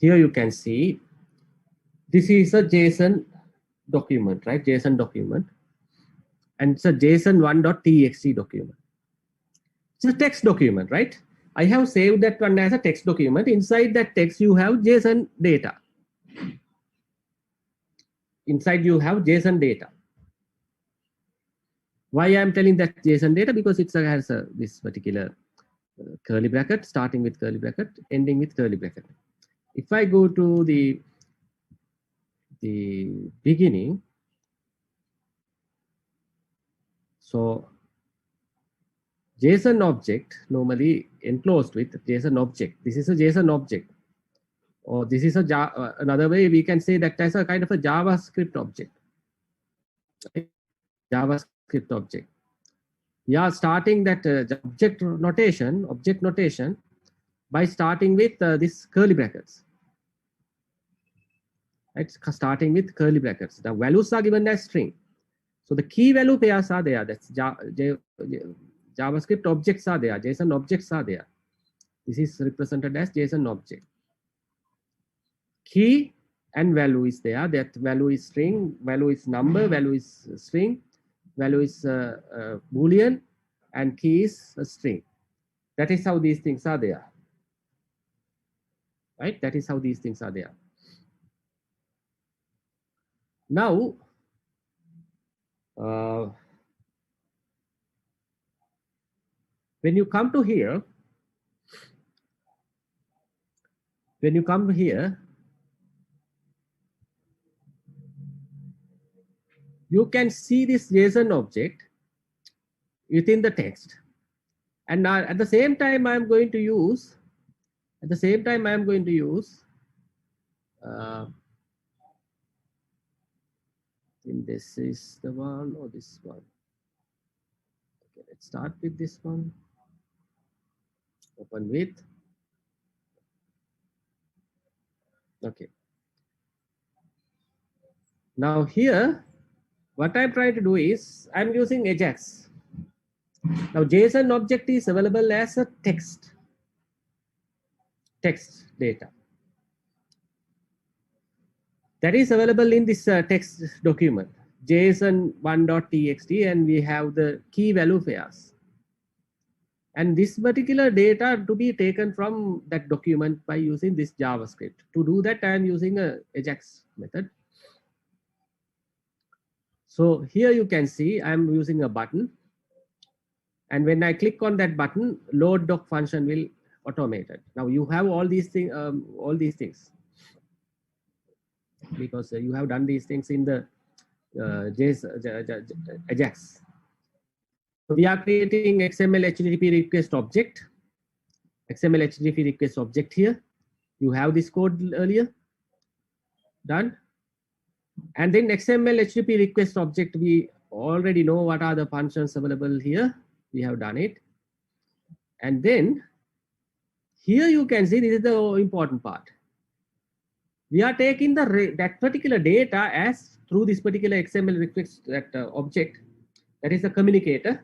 [SPEAKER 1] Here you can see this is a JSON document, right? JSON document. And it's a JSON1.txt document. It's a text document, right? I have saved that one as a text document. Inside that text, you have JSON data. Inside you have JSON data. Why I'm telling that JSON data? Because it has this particular curly bracket, starting with curly bracket, ending with curly bracket. If I go to the beginning, so JSON object normally enclosed with JSON object. This is a JSON object, or this is a another way we can say that as a kind of a JavaScript object. JavaScript object. We are starting that object notation by starting with this curly brackets. Right, starting with curly brackets. The values are given as string. So the key value pairs are there. That's JavaScript objects are there. JSON objects are there. This is represented as JSON object. Key and value is there. That value is string, value is number, value is string. value is Boolean, and key is a string. That is how these things are there. Right? That is how these things are there. Now, when you come to here, you can see this JSON object within the text. And now at the same time, I'm going to use, in this is the one or this one. Okay, let's start with this one. Open with. Okay. Now here, what I'm trying to do is I'm using Ajax. Now JSON object is available as a text data. That is available in this text document, JSON1.txt, and we have the key value pairs. And this particular data to be taken from that document by using this JavaScript. To do that, I am using a Ajax method. So here you can see I'm using a button. And when I click on that button, load doc function will automate it. Now you have all these things, because you have done these things in the Ajax. So we are creating XML HTTP request object. XML HTTP request object here. You have this code earlier. Done. And then XML HTTP request object, we already know what are the functions available here. We have done it. And then here you can see this is the important part. We are taking that particular data as through this particular XML request object, that is the communicator.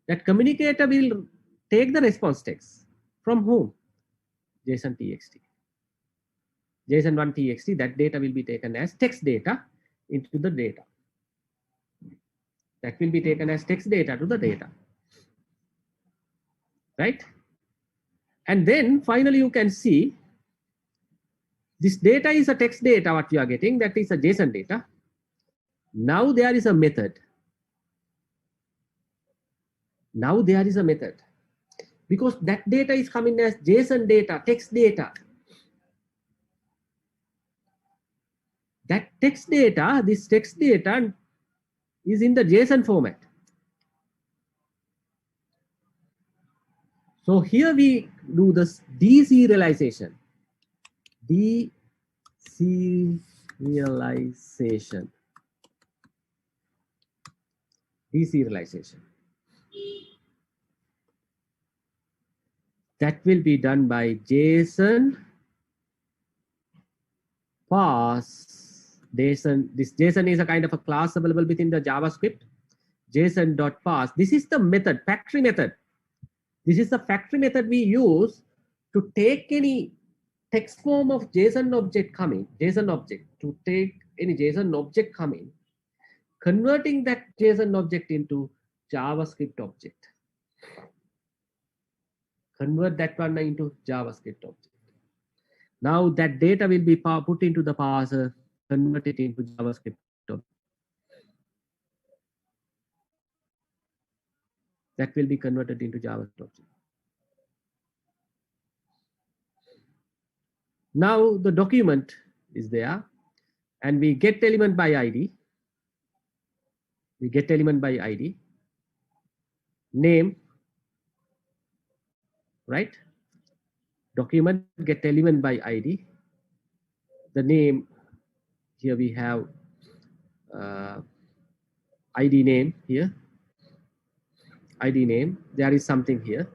[SPEAKER 1] That communicator will take the response text from whom? JSON.txt. JSON1.txt, that data will be taken as text data into the data. That will be taken as text data to the data. Right? And then finally you can see this data is a text data, what we are getting, that is a JSON data. Now there is a method. Now there is a method. Because that data is coming as JSON data, text data. That text data, this text data is in the JSON format. So here we do this deserialization. Deserialization. That will be done by JSON parse. JSON, this JSON is a kind of a class available within the JavaScript. JSON.parse. This is the method, factory method. This is the factory method we use to take any text form of JSON object coming, JSON object, to take any JSON object coming, converting that JSON object into JavaScript object. Convert that one into JavaScript object. Now that data will be put into the parser, convert it into JavaScript object. That will be converted into JavaScript object. Now the document is there, and we get element by ID. We get element by ID. Name, right? Document get element by ID. The name, here we have ID name here. ID name, there is something here.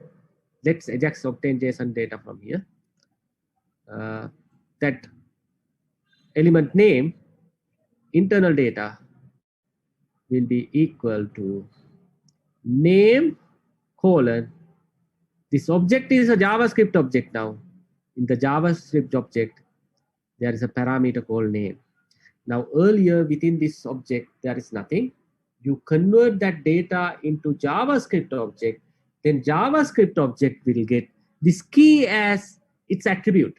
[SPEAKER 1] Let's Ajax obtain JSON data from here. That element name, internal data, will be equal to name colon. This object is a JavaScript object now. In the JavaScript object, there is a parameter called name. Now earlier within this object, there is nothing. you convert that data into JavaScript object, then JavaScript object will get this key as its attribute.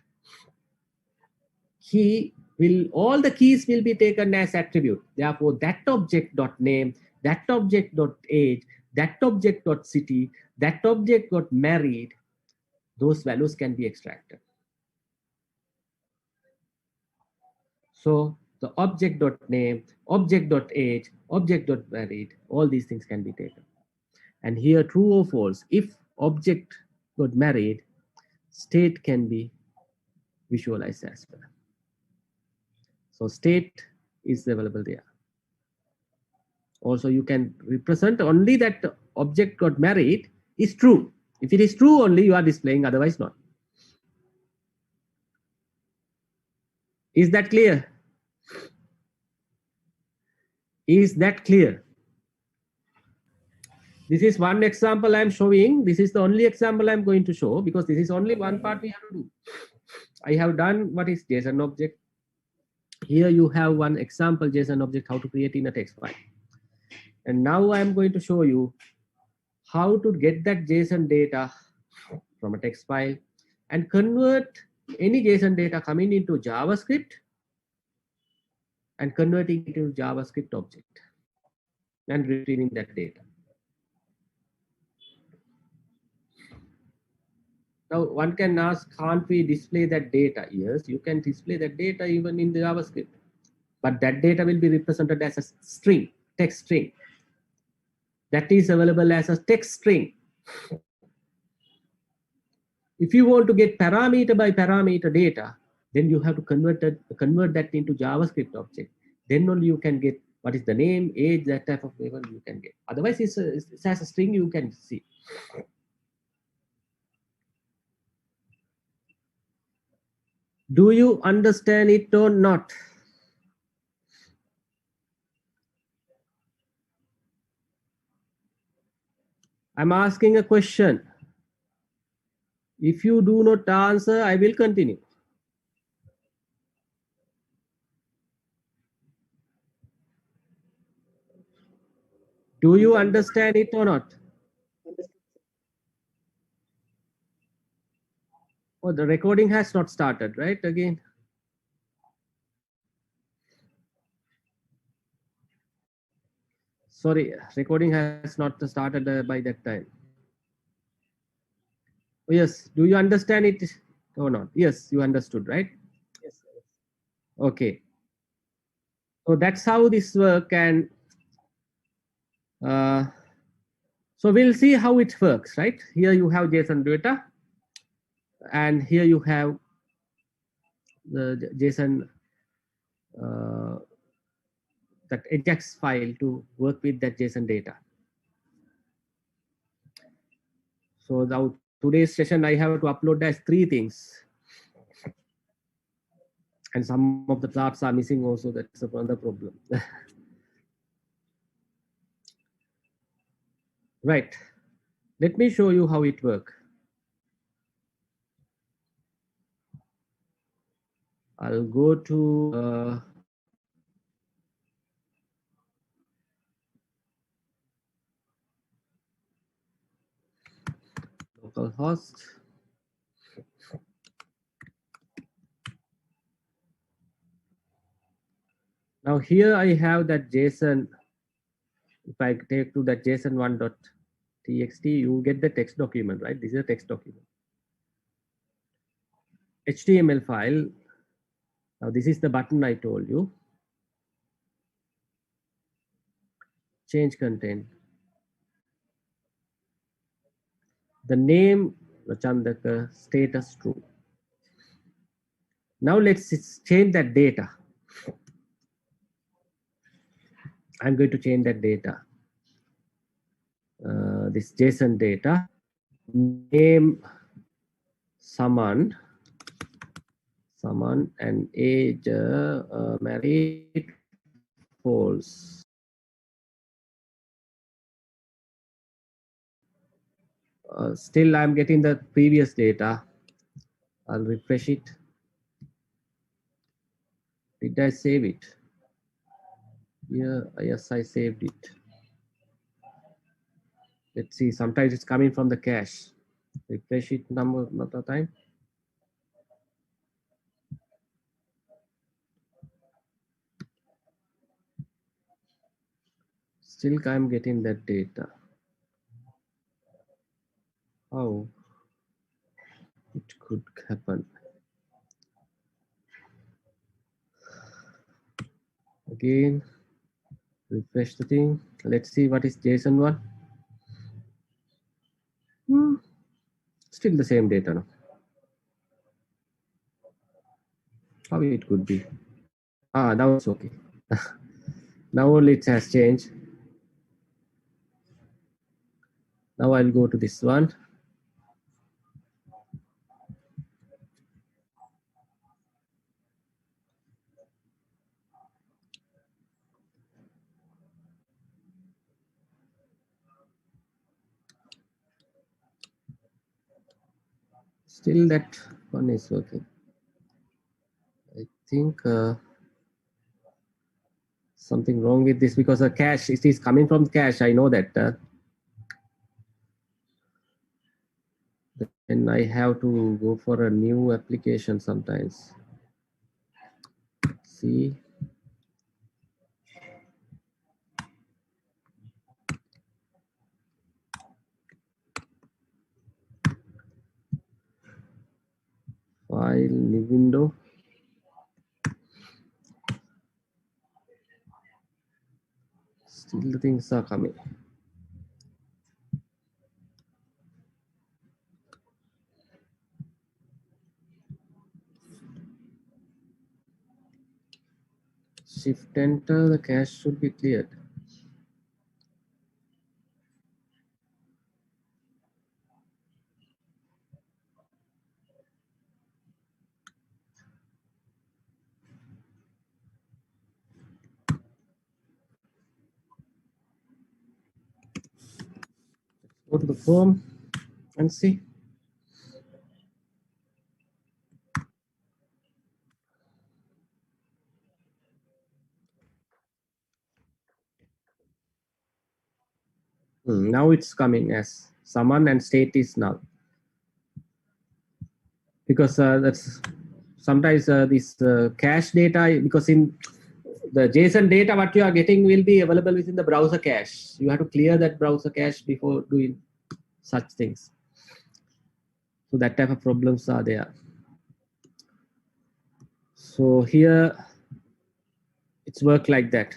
[SPEAKER 1] All the keys will be taken as attribute. Therefore, that object dot name, that object dot age, that object dot city, that object got married, those values can be extracted. So the object dot name, object dot age, object dot married, all these things can be taken. And here true or false, if object got married, state can be visualized as well. So state is available there. Also, you can represent only that object got married is true. If it is true, only you are displaying, otherwise not. Is that clear? Is that clear? This is one example I'm showing. This is the only example I'm going to show because this is only one part we have to do. I have done what is JSON object. Here you have one example JSON object, how to create in a text file. And now I'm going to show you how to get that JSON data from a text file and convert any JSON data coming into JavaScript and converting it into JavaScript object and retrieving that data. Now one can ask, can't we display that data? Yes, you can display that data even in the JavaScript, but that data will be represented as a string, text string. That is available as a text string. If you want to get parameter by parameter data, then you have to convert that into JavaScript object. Then only you can get what is the name, age, that type of label you can get. Otherwise, it's as a string you can see. Do you understand it or not? I'm asking a question. If you do not answer, I will continue. Do you understand it or not? Oh, the recording has not started, right? Again. Sorry, recording has not started by that time. Oh, yes, do you understand it or not? Yes, you understood, right? Yes. Okay. So that's how this works, and so we'll see how it works, right? Here you have JSON data, and here you have the JSON that Ajax file to work with that JSON data. So now today's session I have to upload as 3 things, and some of the parts are missing also. That's another problem. Right. Let me show you how it works. I'll go to localhost. Now here I have that JSON. If I take to that JSON1.txt, you get the text document, right? This is a text document. HTML file. Now this is the button I told you. Change content. The name Chandaka, status true. Now let's change that data. I'm going to change that data. This JSON data. Name Saman, and age married, false. Still I'm getting the previous data. I'll refresh it. Did I save it? Yeah, yes, I saved it. Let's see, sometimes it's coming from the cache. Refresh it number another time. Still I'm getting that data. How it could happen? Again, refresh the thing. Let's see what is JSON one. Still the same data now. How it could be? Ah, now it's okay. Now only it has changed. Now I'll go to this one. Still that one is working. I think something wrong with this because the cache, it is coming from cache. I know that. Then I have to go for a new application sometimes. See. File, new window. Still the things are coming. Shift enter, the cache should be cleared. Go to the form and see. Now it's coming as summon and state is null. Because that's sometimes this cache data, because in the JSON data, what you are getting will be available within the browser cache. You have to clear that browser cache before doing such things. So that type of problems are there. So here it's work like that.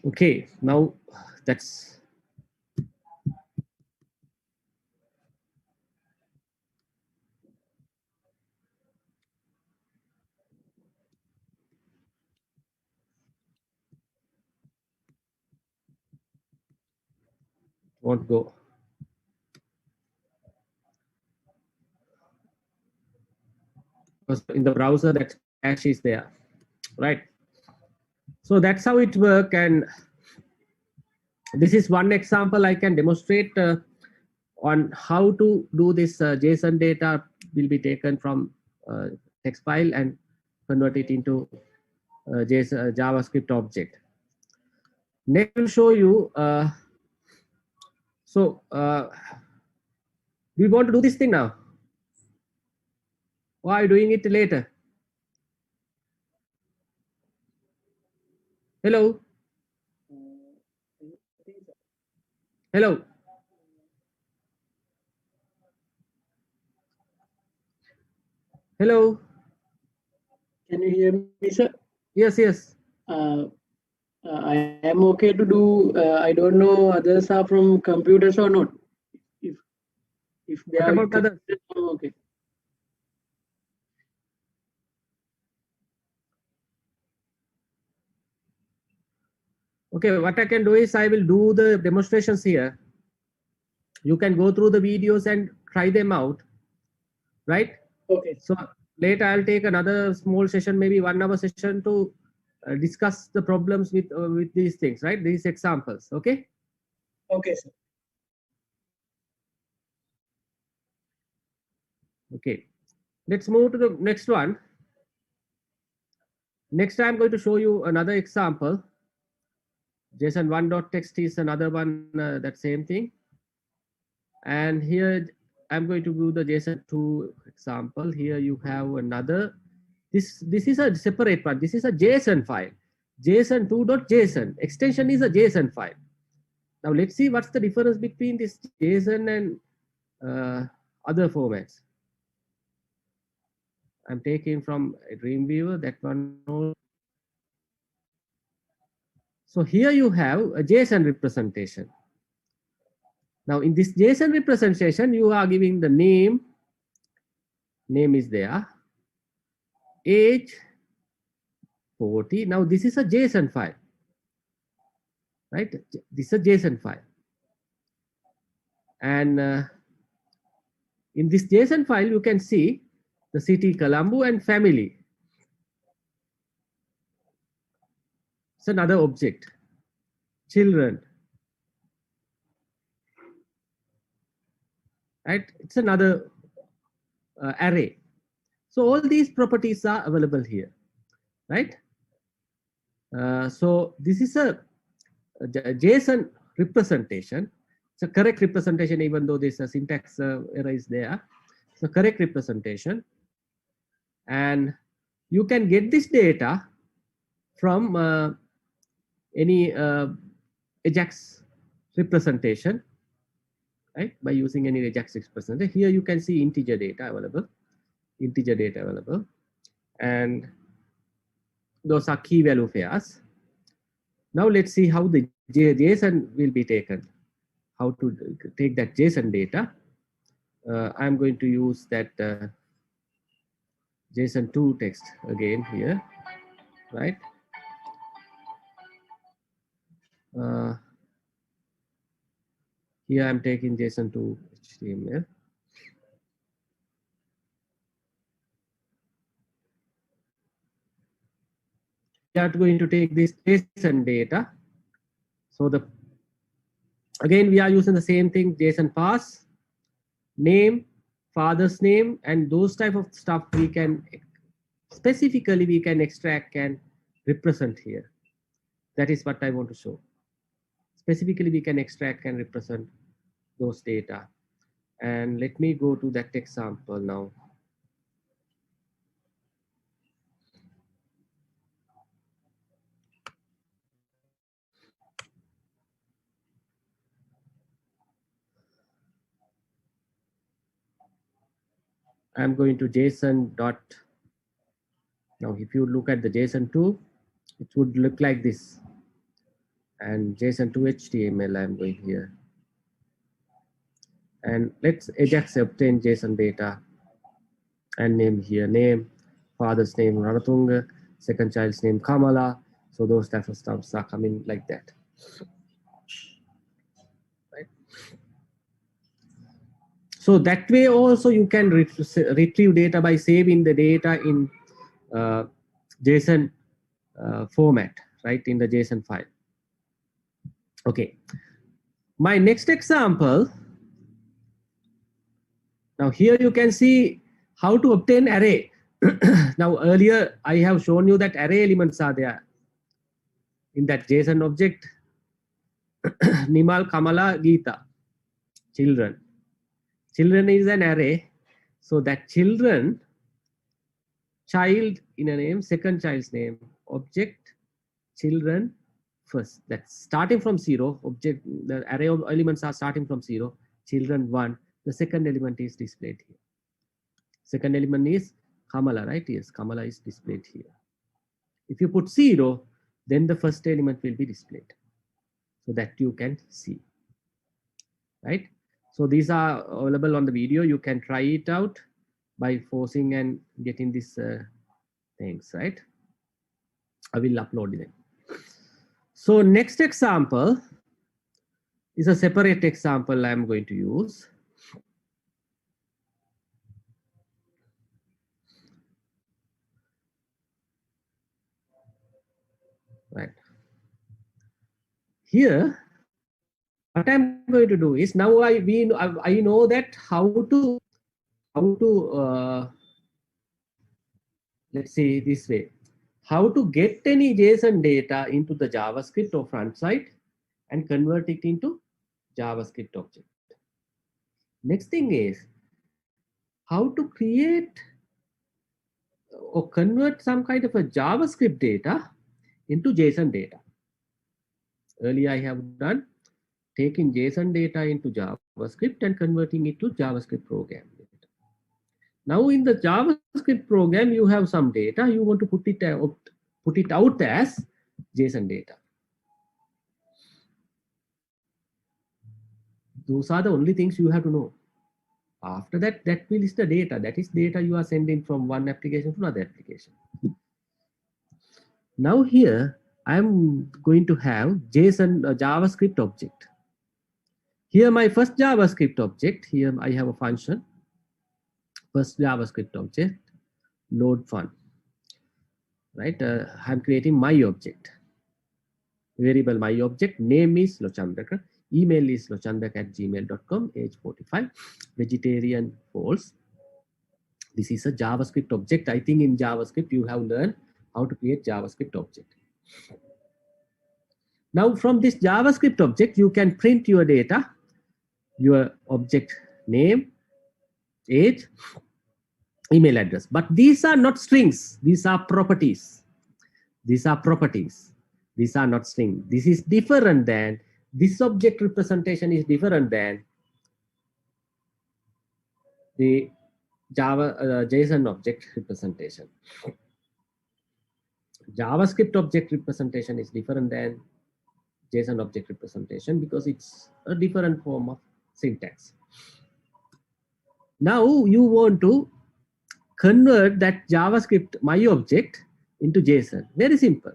[SPEAKER 1] Okay, now that's won't go. Because in the browser that cache is there, right? So that's how it works. And this is one example I can demonstrate on how to do this. JSON data will be taken from text file and convert it into JSON, JavaScript object. Next, I'll show you. We want to do this thing now. Why are you doing it later? Hello. Hello. Hello.
[SPEAKER 3] Can you hear me, sir?
[SPEAKER 1] Yes, yes.
[SPEAKER 3] I am okay to do. I don't know others are from computers or not. If they
[SPEAKER 1] What
[SPEAKER 3] are
[SPEAKER 1] about others?
[SPEAKER 3] okay.
[SPEAKER 1] Okay, what I can do is I will do the demonstrations here. You can go through the videos and try them out, right?
[SPEAKER 3] Okay.
[SPEAKER 1] So later I'll take another small session, maybe 1 hour session to discuss the problems with these things, right? These examples, okay?
[SPEAKER 3] Okay, sir.
[SPEAKER 1] Okay, let's move to the next one. Next, I'm going to show you another example. JSON1.txt is another one, that same thing. And here I'm going to do the JSON2 example. Here you have another, this is a separate one. This is a JSON file, JSON2.json. Extension is a JSON file. Now let's see what's the difference between this JSON and other formats. I'm taking from Dreamweaver, that one. So here you have a JSON representation. Now in this JSON representation, you are giving the name is there, age 40. Now this is a JSON file, right? This is a JSON file. And in this JSON file, you can see the city Colombo and family. It's another object, children, right? It's another array. So all these properties are available here, right? So this is a JSON representation. It's a correct representation, even though there's a syntax error is there. It's a correct representation. And you can get this data from any Ajax representation, right? By using any Ajax representation. Here you can see integer data available, and those are key value pairs. Now let's see how the JSON will be taken, how to take that JSON data. I'm going to use that JSON2 text again here, right? Here I'm taking JSON2 HTML. We are going to take this JSON data. So again, we are using the same thing, JSON pass, name, father's name, and those type of stuff we can specifically we can extract and represent here. That is what I want to show. Specifically, we can extract and represent those data. And let me go to that example now. I'm going to JSON dot. Now, if you look at the JSON2, it would look like this. And JSON2 HTML, I'm going here. And let's Ajax obtain JSON data and name here, name, father's name Ranatunga, second child's name Kamala. So those type of stuffs are coming like that. Right. So that way also you can retrieve data by saving the data in JSON format, right, in the JSON file. Okay, my next example. Now here you can see how to obtain array. Now earlier I have shown you that array elements are there in that JSON object. Nimal, Kamala, Geeta, children. Children is an array. So that children, child in a name, second child's name, object, children, first. That's starting from 0. Object, the array of elements are starting from 0. Children 1. The second element is displayed here. Second element is Kamala, right? Yes, Kamala is displayed here. If you put 0, then the first element will be displayed, so that you can see, right? So these are available on the video. You can try it out by forcing and getting these things, right? I will upload them. So next example is a separate example I'm going to use. Right. Here, what I'm going to do is now I know that how to let's say this way. how to get any JSON data into the JavaScript or front side and convert it into JavaScript object. Next thing is how to create or convert some kind of a JavaScript data into JSON data. Earlier I have done taking JSON data into JavaScript and converting it to JavaScript program. Now in the JavaScript program, you have some data, you want to put it out as JSON data. Those are the only things you have to know. After that, that will is the data. That is data you are sending from one application to another application. Now here, I'm going to have JSON JavaScript object. Here my first JavaScript object, here I have a function, first JavaScript object, load fun, right? I'm creating my object, variable my object, name is Lochandaka, email is lochandaka@gmail.com, age 45, vegetarian false. This is a JavaScript object. I think in JavaScript you have learned how to create JavaScript object. Now from this JavaScript object, you can print your data, your object name, age, email address. But these are not strings. These are properties. These are properties. These are not strings. This is different than, this object representation is different than the JSON object representation. JavaScript object representation is different than JSON object representation because it's a different form of syntax. Now you want to convert that JavaScript my object into JSON. Very simple.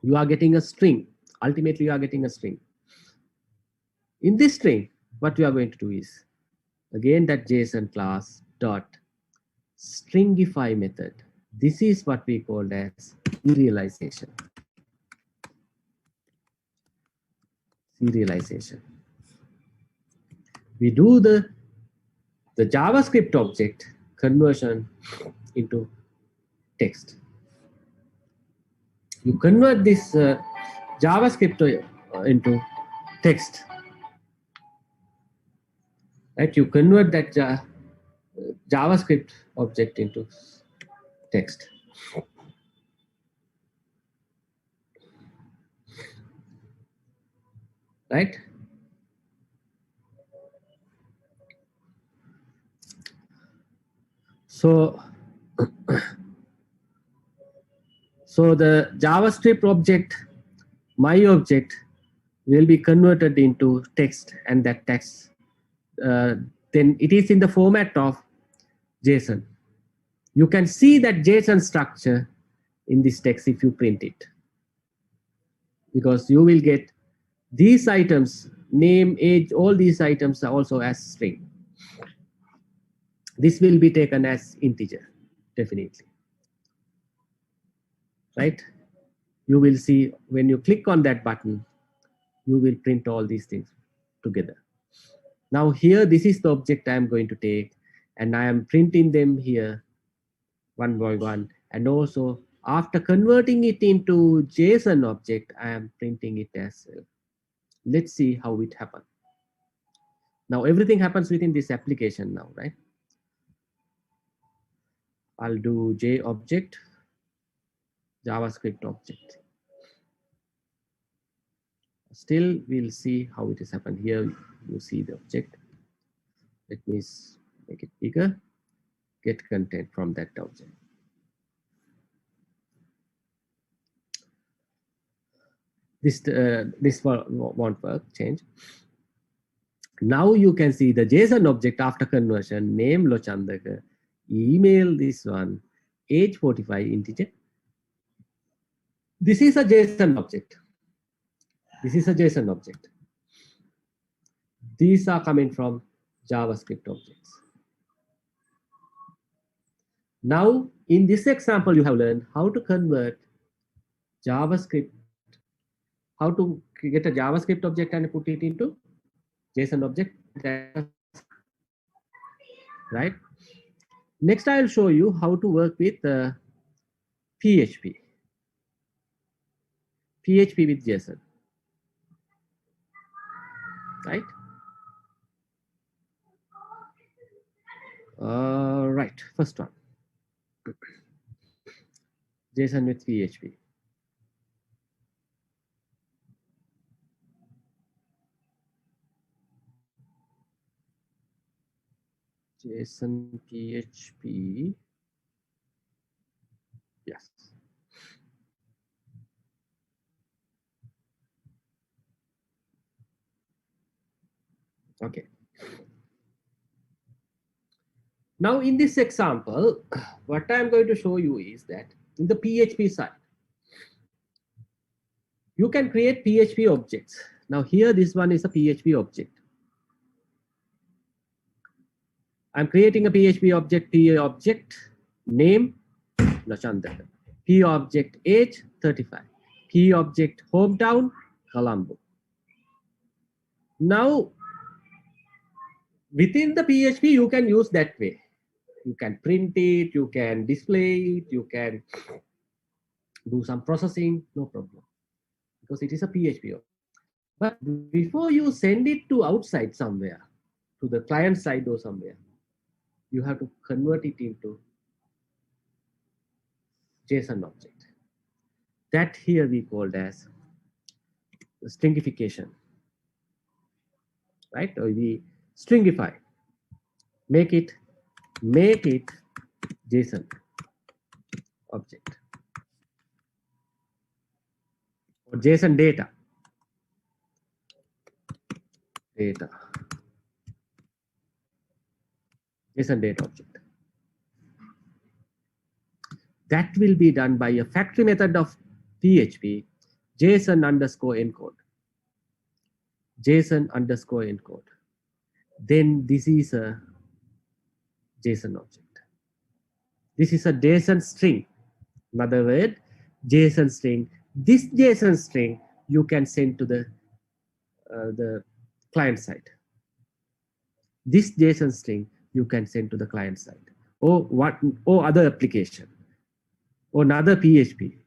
[SPEAKER 1] You are getting a string. Ultimately, you are getting a string. In this string, what you are going to do is, again, that JSON class dot stringify method. This is what we call as serialization. Serialization. We do the JavaScript object conversion into text. You convert this JavaScript into text. Right? You convert that JavaScript object into text. Right? So the JavaScript object, my object, will be converted into text, and that text, then it is in the format of JSON. You can see that JSON structure in this text if you print it, because you will get these items, name, age, all these items are also as string. This will be taken as integer, definitely. Right? You will see when you click on that button, you will print all these things together. Now here, this is the object I am going to take, and I am printing them here one by one. And also after converting it into JSON object, I am printing it as well. Let's see how it happens. Now everything happens within this application now, right? I'll do J object, JavaScript object. Still, we'll see how it is happened. Here you see the object. Let me make it bigger. Get content from that object. This won't work. Change. Now you can see the JSON object after conversion. Name Lochandaka, email this one, age 45 integer. This is a JSON object. This is a JSON object. These are coming from JavaScript objects. Now, in this example, you have learned how to convert JavaScript, how to get a JavaScript object and put it into JSON object, right? Next, I'll show you how to work with PHP. PHP with JSON. Right? Right, first one. JSON with PHP. JSON PHP. Yes. Okay. Now in this example, what I'm going to show you is that in the PHP side, you can create PHP objects. Now here, this one is a PHP object. I'm creating a PHP object, P object name, Lachandaka. P object age, 35. P object hometown, Colombo. Now, within the PHP, you can use that way. You can print it, you can display it, you can do some processing, no problem. Because it is a PHP object. But before you send it to outside somewhere, to the client side or somewhere, you have to convert it into JSON object. That here we called as stringification, right? Or we stringify, make it JSON object or JSON data. JSON data object. That will be done by a factory method of PHP, JSON underscore encode. JSON underscore encode. Then this is a JSON object. This is a JSON string. In other words, JSON string. This JSON string you can send to the client side. This JSON string you can send to the client side, or other application, or another PHP,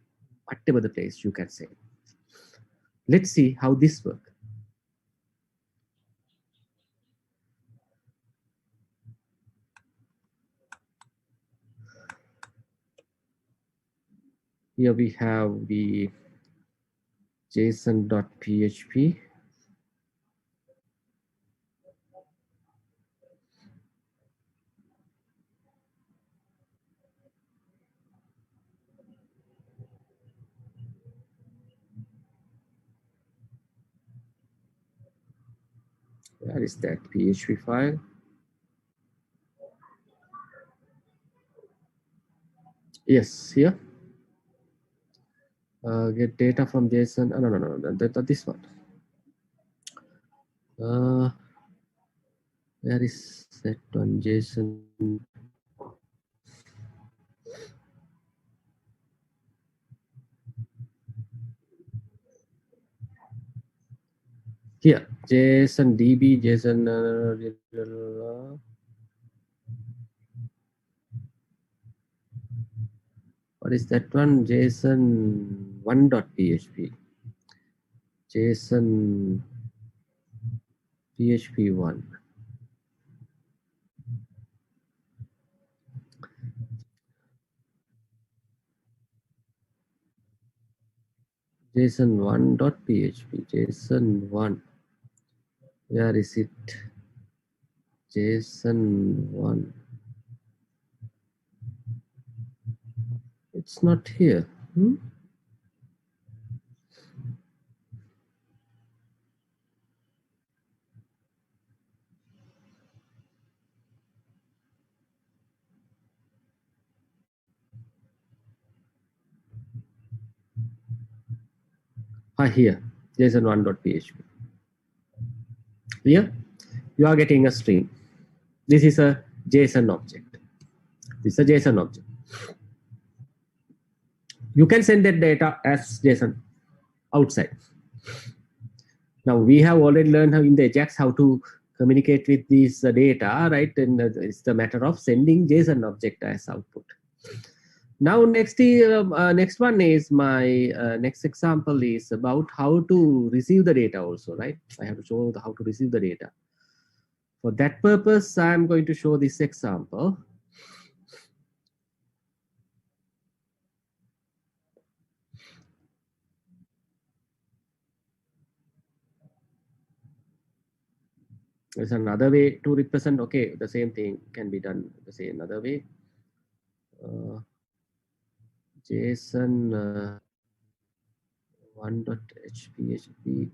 [SPEAKER 1] whatever the place you can send. Let's see how this works. Here we have the JSON.php. Where is that PHP file? Yes, here. Get data from JSON. No, this one. Where is that one? JSON. Here, JSON DB, JSON. What is that one? JSON 1.php. JSON PHP 1. JSON 1.php. JSON 1. Where is it? JSON 1. It's not here. Here, JSON 1.php. Here, you are getting a string. This is a JSON object. This is a JSON object. You can send that data as JSON outside. Now we have already learned how in the Ajax how to communicate with this data, right? And it's the matter of sending JSON object as output. Now next one is my next example is about how to receive the data also, right? I have to show how to receive the data. For that purpose, I'm going to show this example. There's another way to represent. Okay, the same thing can be done the same another way. JSON 1.php.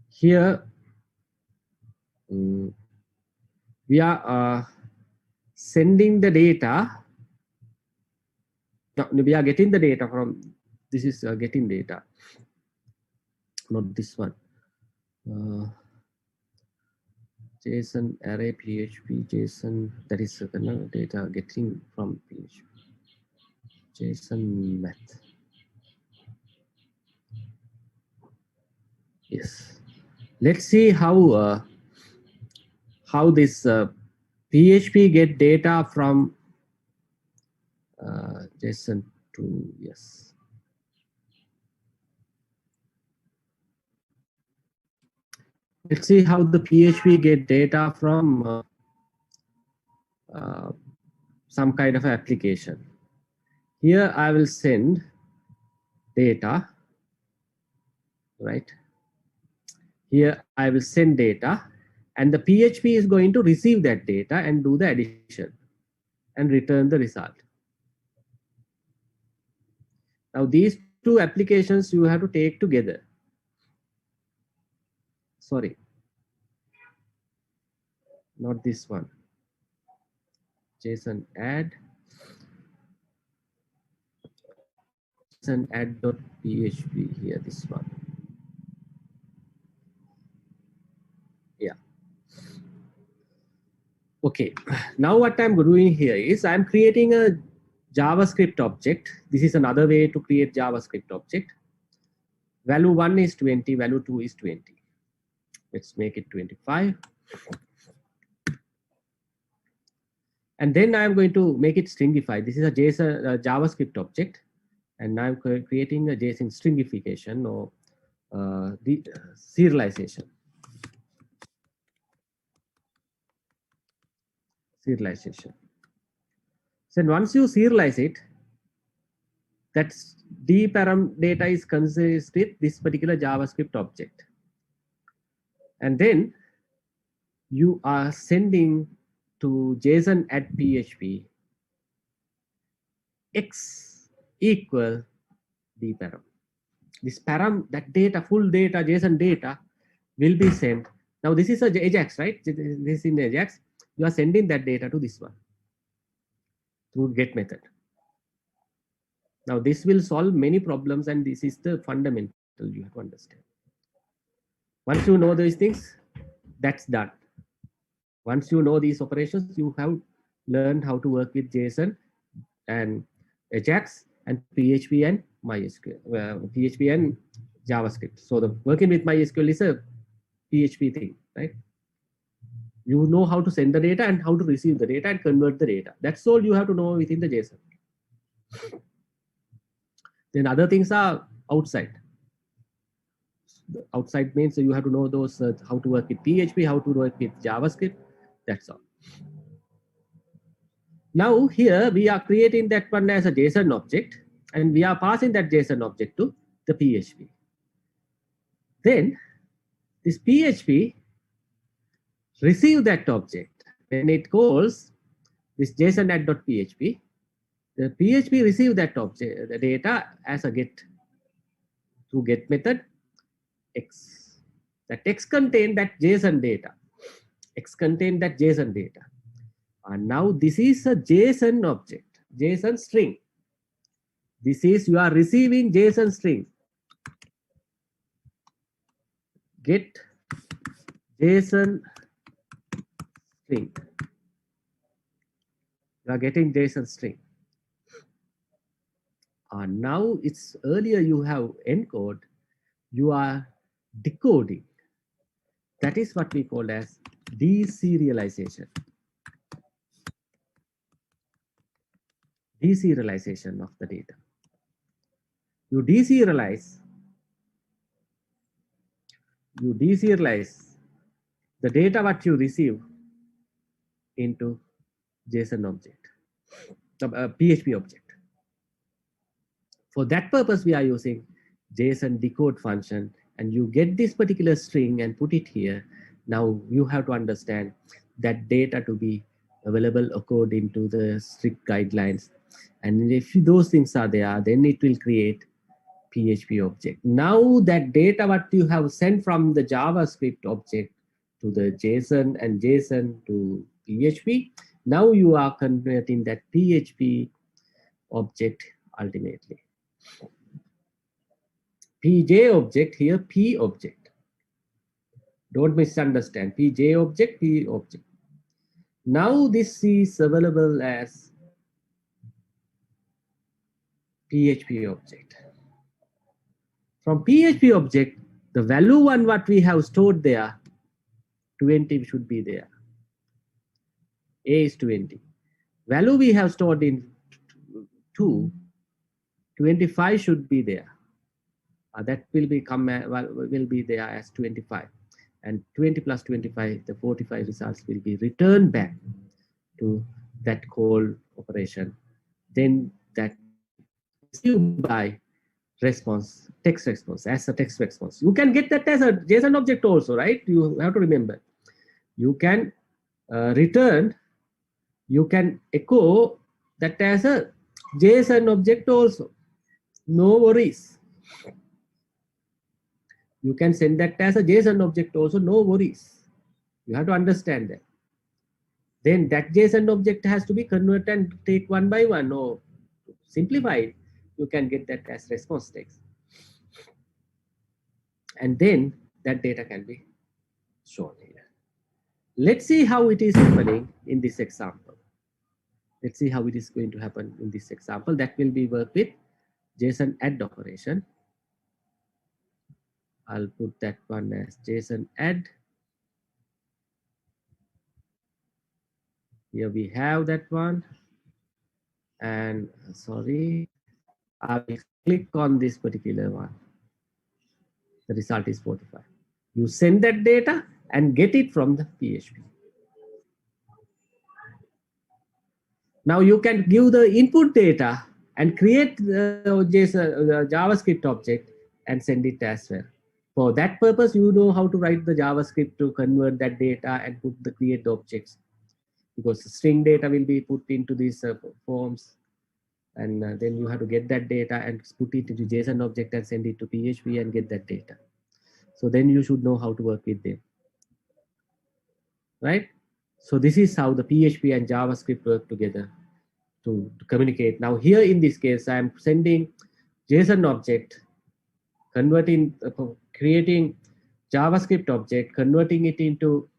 [SPEAKER 1] Here we are sending the data. No, we are getting the data from, this is getting data, not this one. JSON array PHP, JSON, that is the data getting from PHP. JSON math. Yes. Let's see how this PHP get data from JSON to, yes. Let's see how the PHP get data from some kind of application. Here I will send data, right? Here I will send data, and the PHP is going to receive that data and do the addition and return the result. Now these two applications you have to take together. Sorry, not this one. JSON add, JSON add.php here, this one. Yeah. Okay, now what I'm doing here is I'm creating a JavaScript object. This is another way to create JavaScript object. Value 1 is 20, value 2 is 20. Let's make it 25. And then I'm going to make it stringify. This is a JSON JavaScript object, and now I'm creating a JSON stringification or the serialization. Serialization. So once you serialize it, that dparam data is consisted this particular JavaScript object, and then you are sending to JSON add PHP x equal dparam. This param, that data, full data, JSON data will be sent. Now this is a Ajax, right? This is in Ajax. You are sending that data to this one through get method. Now this will solve many problems, and this is the fundamental you have to understand. Once you know these things, that's done. Once you know these operations, you have learned how to work with JSON and Ajax and PHP and MySQL, PHP and JavaScript. So the working with MySQL is a PHP thing, right? You know how to send the data and how to receive the data and convert the data. That's all you have to know within the JSON. Then other things are outside. Outside means you have to know those how to work with PHP, how to work with JavaScript. That's all. Now here we are creating that one as a JSON object, and we are passing that JSON object to the PHP. Then this PHP receive that object when it calls this JSON add.php. The PHP receive that object, the data as a get through get method x. That x contain that JSON data. X contain that JSON data. And now this is a JSON object, JSON string. This is you are receiving JSON string. Get JSON string. You are getting JSON string. Now it's earlier you have encode, you are decoding. That is what we call as deserialization. Deserialization of the data. You deserialize the data what you receive into JSON object, PHP object. For that purpose, we are using JSON decode function, and you get this particular string and put it here. Now you have to understand that data to be available according to the strict guidelines. And if those things are there, then it will create PHP object. Now that data what you have sent from the JavaScript object to the JSON and JSON to PHP, now you are converting that PHP object ultimately. PJ object here, P object. Don't misunderstand. PJ object, P object. Now this is available as PHP object. From PHP object, the value one what we have stored there, 20 should be there. A is 20. Value we have stored in 2, 25 should be there. That will be there as 25. And 20 plus 25, the 45 results will be returned back to that call operation. Then that received by response, text response, as a text response. You can get that as a JSON object also, right? You have to remember. You can return, you can echo that as a JSON object also. No worries. You can send that as a JSON object also, no worries. You have to understand that. Then that JSON object has to be converted and take one by one, or simplified. You can get that as response text. And then that data can be shown here. Let's see how it is happening in this example. Let's see how it is going to happen in this example. That will be work with JSON add operation. I'll put that one as JSON add. Here we have that one. And sorry, I will click on this particular one. The result is 45. You send that data and get it from the PHP. Now you can give the input data and create the JavaScript object and send it as well. For that purpose, you know how to write the JavaScript to convert that data and put the create the objects, because the string data will be put into these forms, and then you have to get that data and put it into JSON object and send it to PHP and get that data. So then you should know how to work with them, right? So this is how the PHP and JavaScript work together to communicate. Now here in this case, I'm sending JSON object, creating JavaScript object, converting it into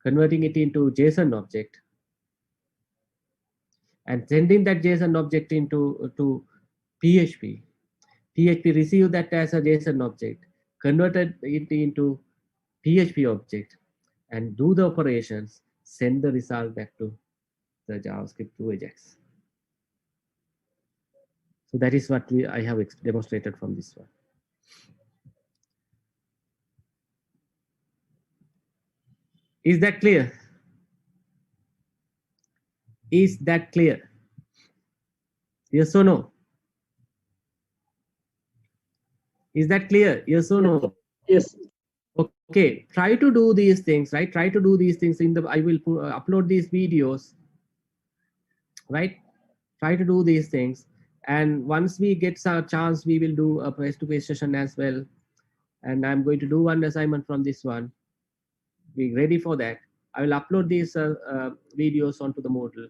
[SPEAKER 1] JSON object, and sending that JSON object to PHP. PHP receive that as a JSON object, converted it into PHP object, and do the operations, send the result back to the JavaScript to Ajax. So that is what I have demonstrated from this one. Is that clear? Is that clear? Yes or no? Is that clear? Yes or no?
[SPEAKER 3] Yes.
[SPEAKER 1] Okay, try to do these things, right? Try to do these things in the, I will upload these videos, right? Try to do these things. And once we get a chance, we will do a face-to-face session as well. And I'm going to do one assignment from this one. Be ready for that. I will upload these videos onto the Moodle.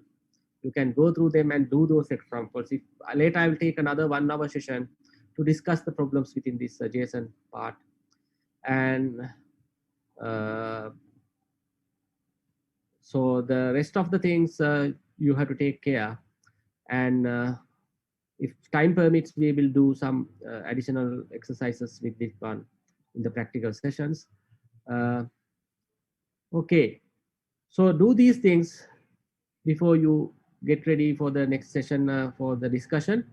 [SPEAKER 1] You can go through them and do those examples. If later I will take another 1 hour session to discuss the problems within this JSON part. And so the rest of the things you have to take care. And if time permits, we will do some additional exercises with this one in the practical sessions. Okay, so do these things before you get ready for the next session for the discussion.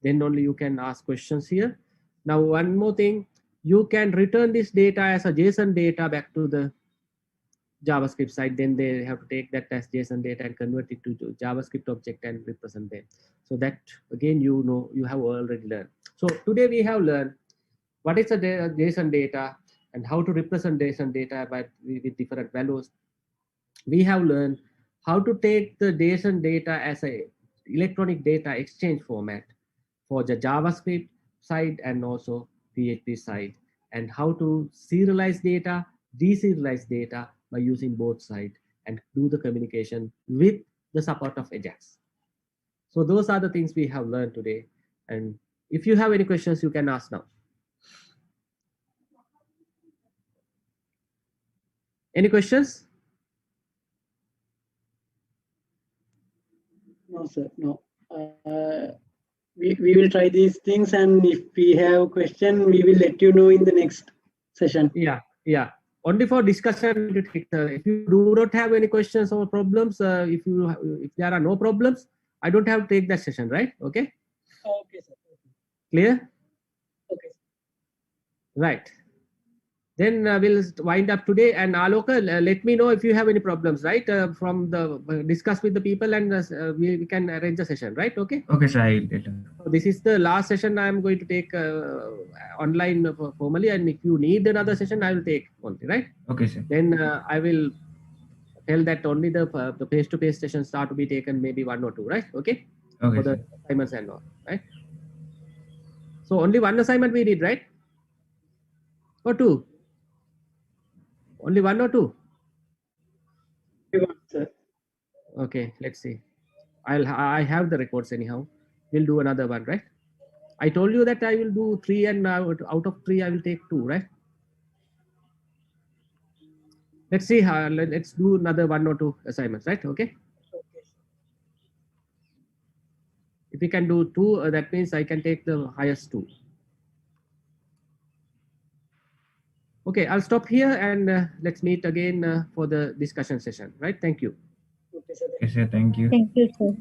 [SPEAKER 1] Then only you can ask questions here. Now, one more thing, you can return this data as a JSON data back to the JavaScript side. Then they have to take that as JSON data and convert it to JavaScript object and represent them. So that again, you have already learned. So today we have learned what is a JSON data and how to represent JSON data with different values. We have learned how to take the JSON data as a electronic data exchange format for the JavaScript side and also PHP side, and how to serialize data, deserialize data by using both sides and do the communication with the support of Ajax. So those are the things we have learned today. And if you have any questions, you can ask now. Any questions?
[SPEAKER 3] No, sir, no. We will try these things, and if we have question, we will let you know in the next session.
[SPEAKER 1] Yeah. Only for discussion. If you do not have any questions or problems, if there are no problems, I don't have to take that session, right? Okay.
[SPEAKER 3] Okay, sir.
[SPEAKER 1] Clear?
[SPEAKER 3] Okay.
[SPEAKER 1] Right. Then we'll wind up today. And Aloka, let me know if you have any problems, right? From the discuss with the people, and we can arrange a session, right? Okay.
[SPEAKER 2] Okay, sir. I will later.
[SPEAKER 1] So this is the last session I am going to take online formally, and if you need another session, I will take only, right?
[SPEAKER 2] Okay, sir.
[SPEAKER 1] Then I will tell that only the face-to-face sessions start to be taken, maybe 1 or 2, right? Okay.
[SPEAKER 2] Okay,
[SPEAKER 1] For the
[SPEAKER 2] sir.
[SPEAKER 1] assignments and all, right? So only one assignment we did, right? Or 2? Only 1 or 2?
[SPEAKER 3] Sir.
[SPEAKER 1] Okay, let's see. I have the records anyhow. We'll do another one, right? I told you that I will do 3, and out of 3 I will take 2, right? Let's see. Let's do another 1 or 2 assignments, right? Okay. If we can do 2, that means I can take the highest 2. Okay, I'll stop here, and let's meet again for the discussion session, right? Thank you.
[SPEAKER 3] Okay, sir.
[SPEAKER 2] Okay, sir. Thank you.
[SPEAKER 4] Thank you, sir.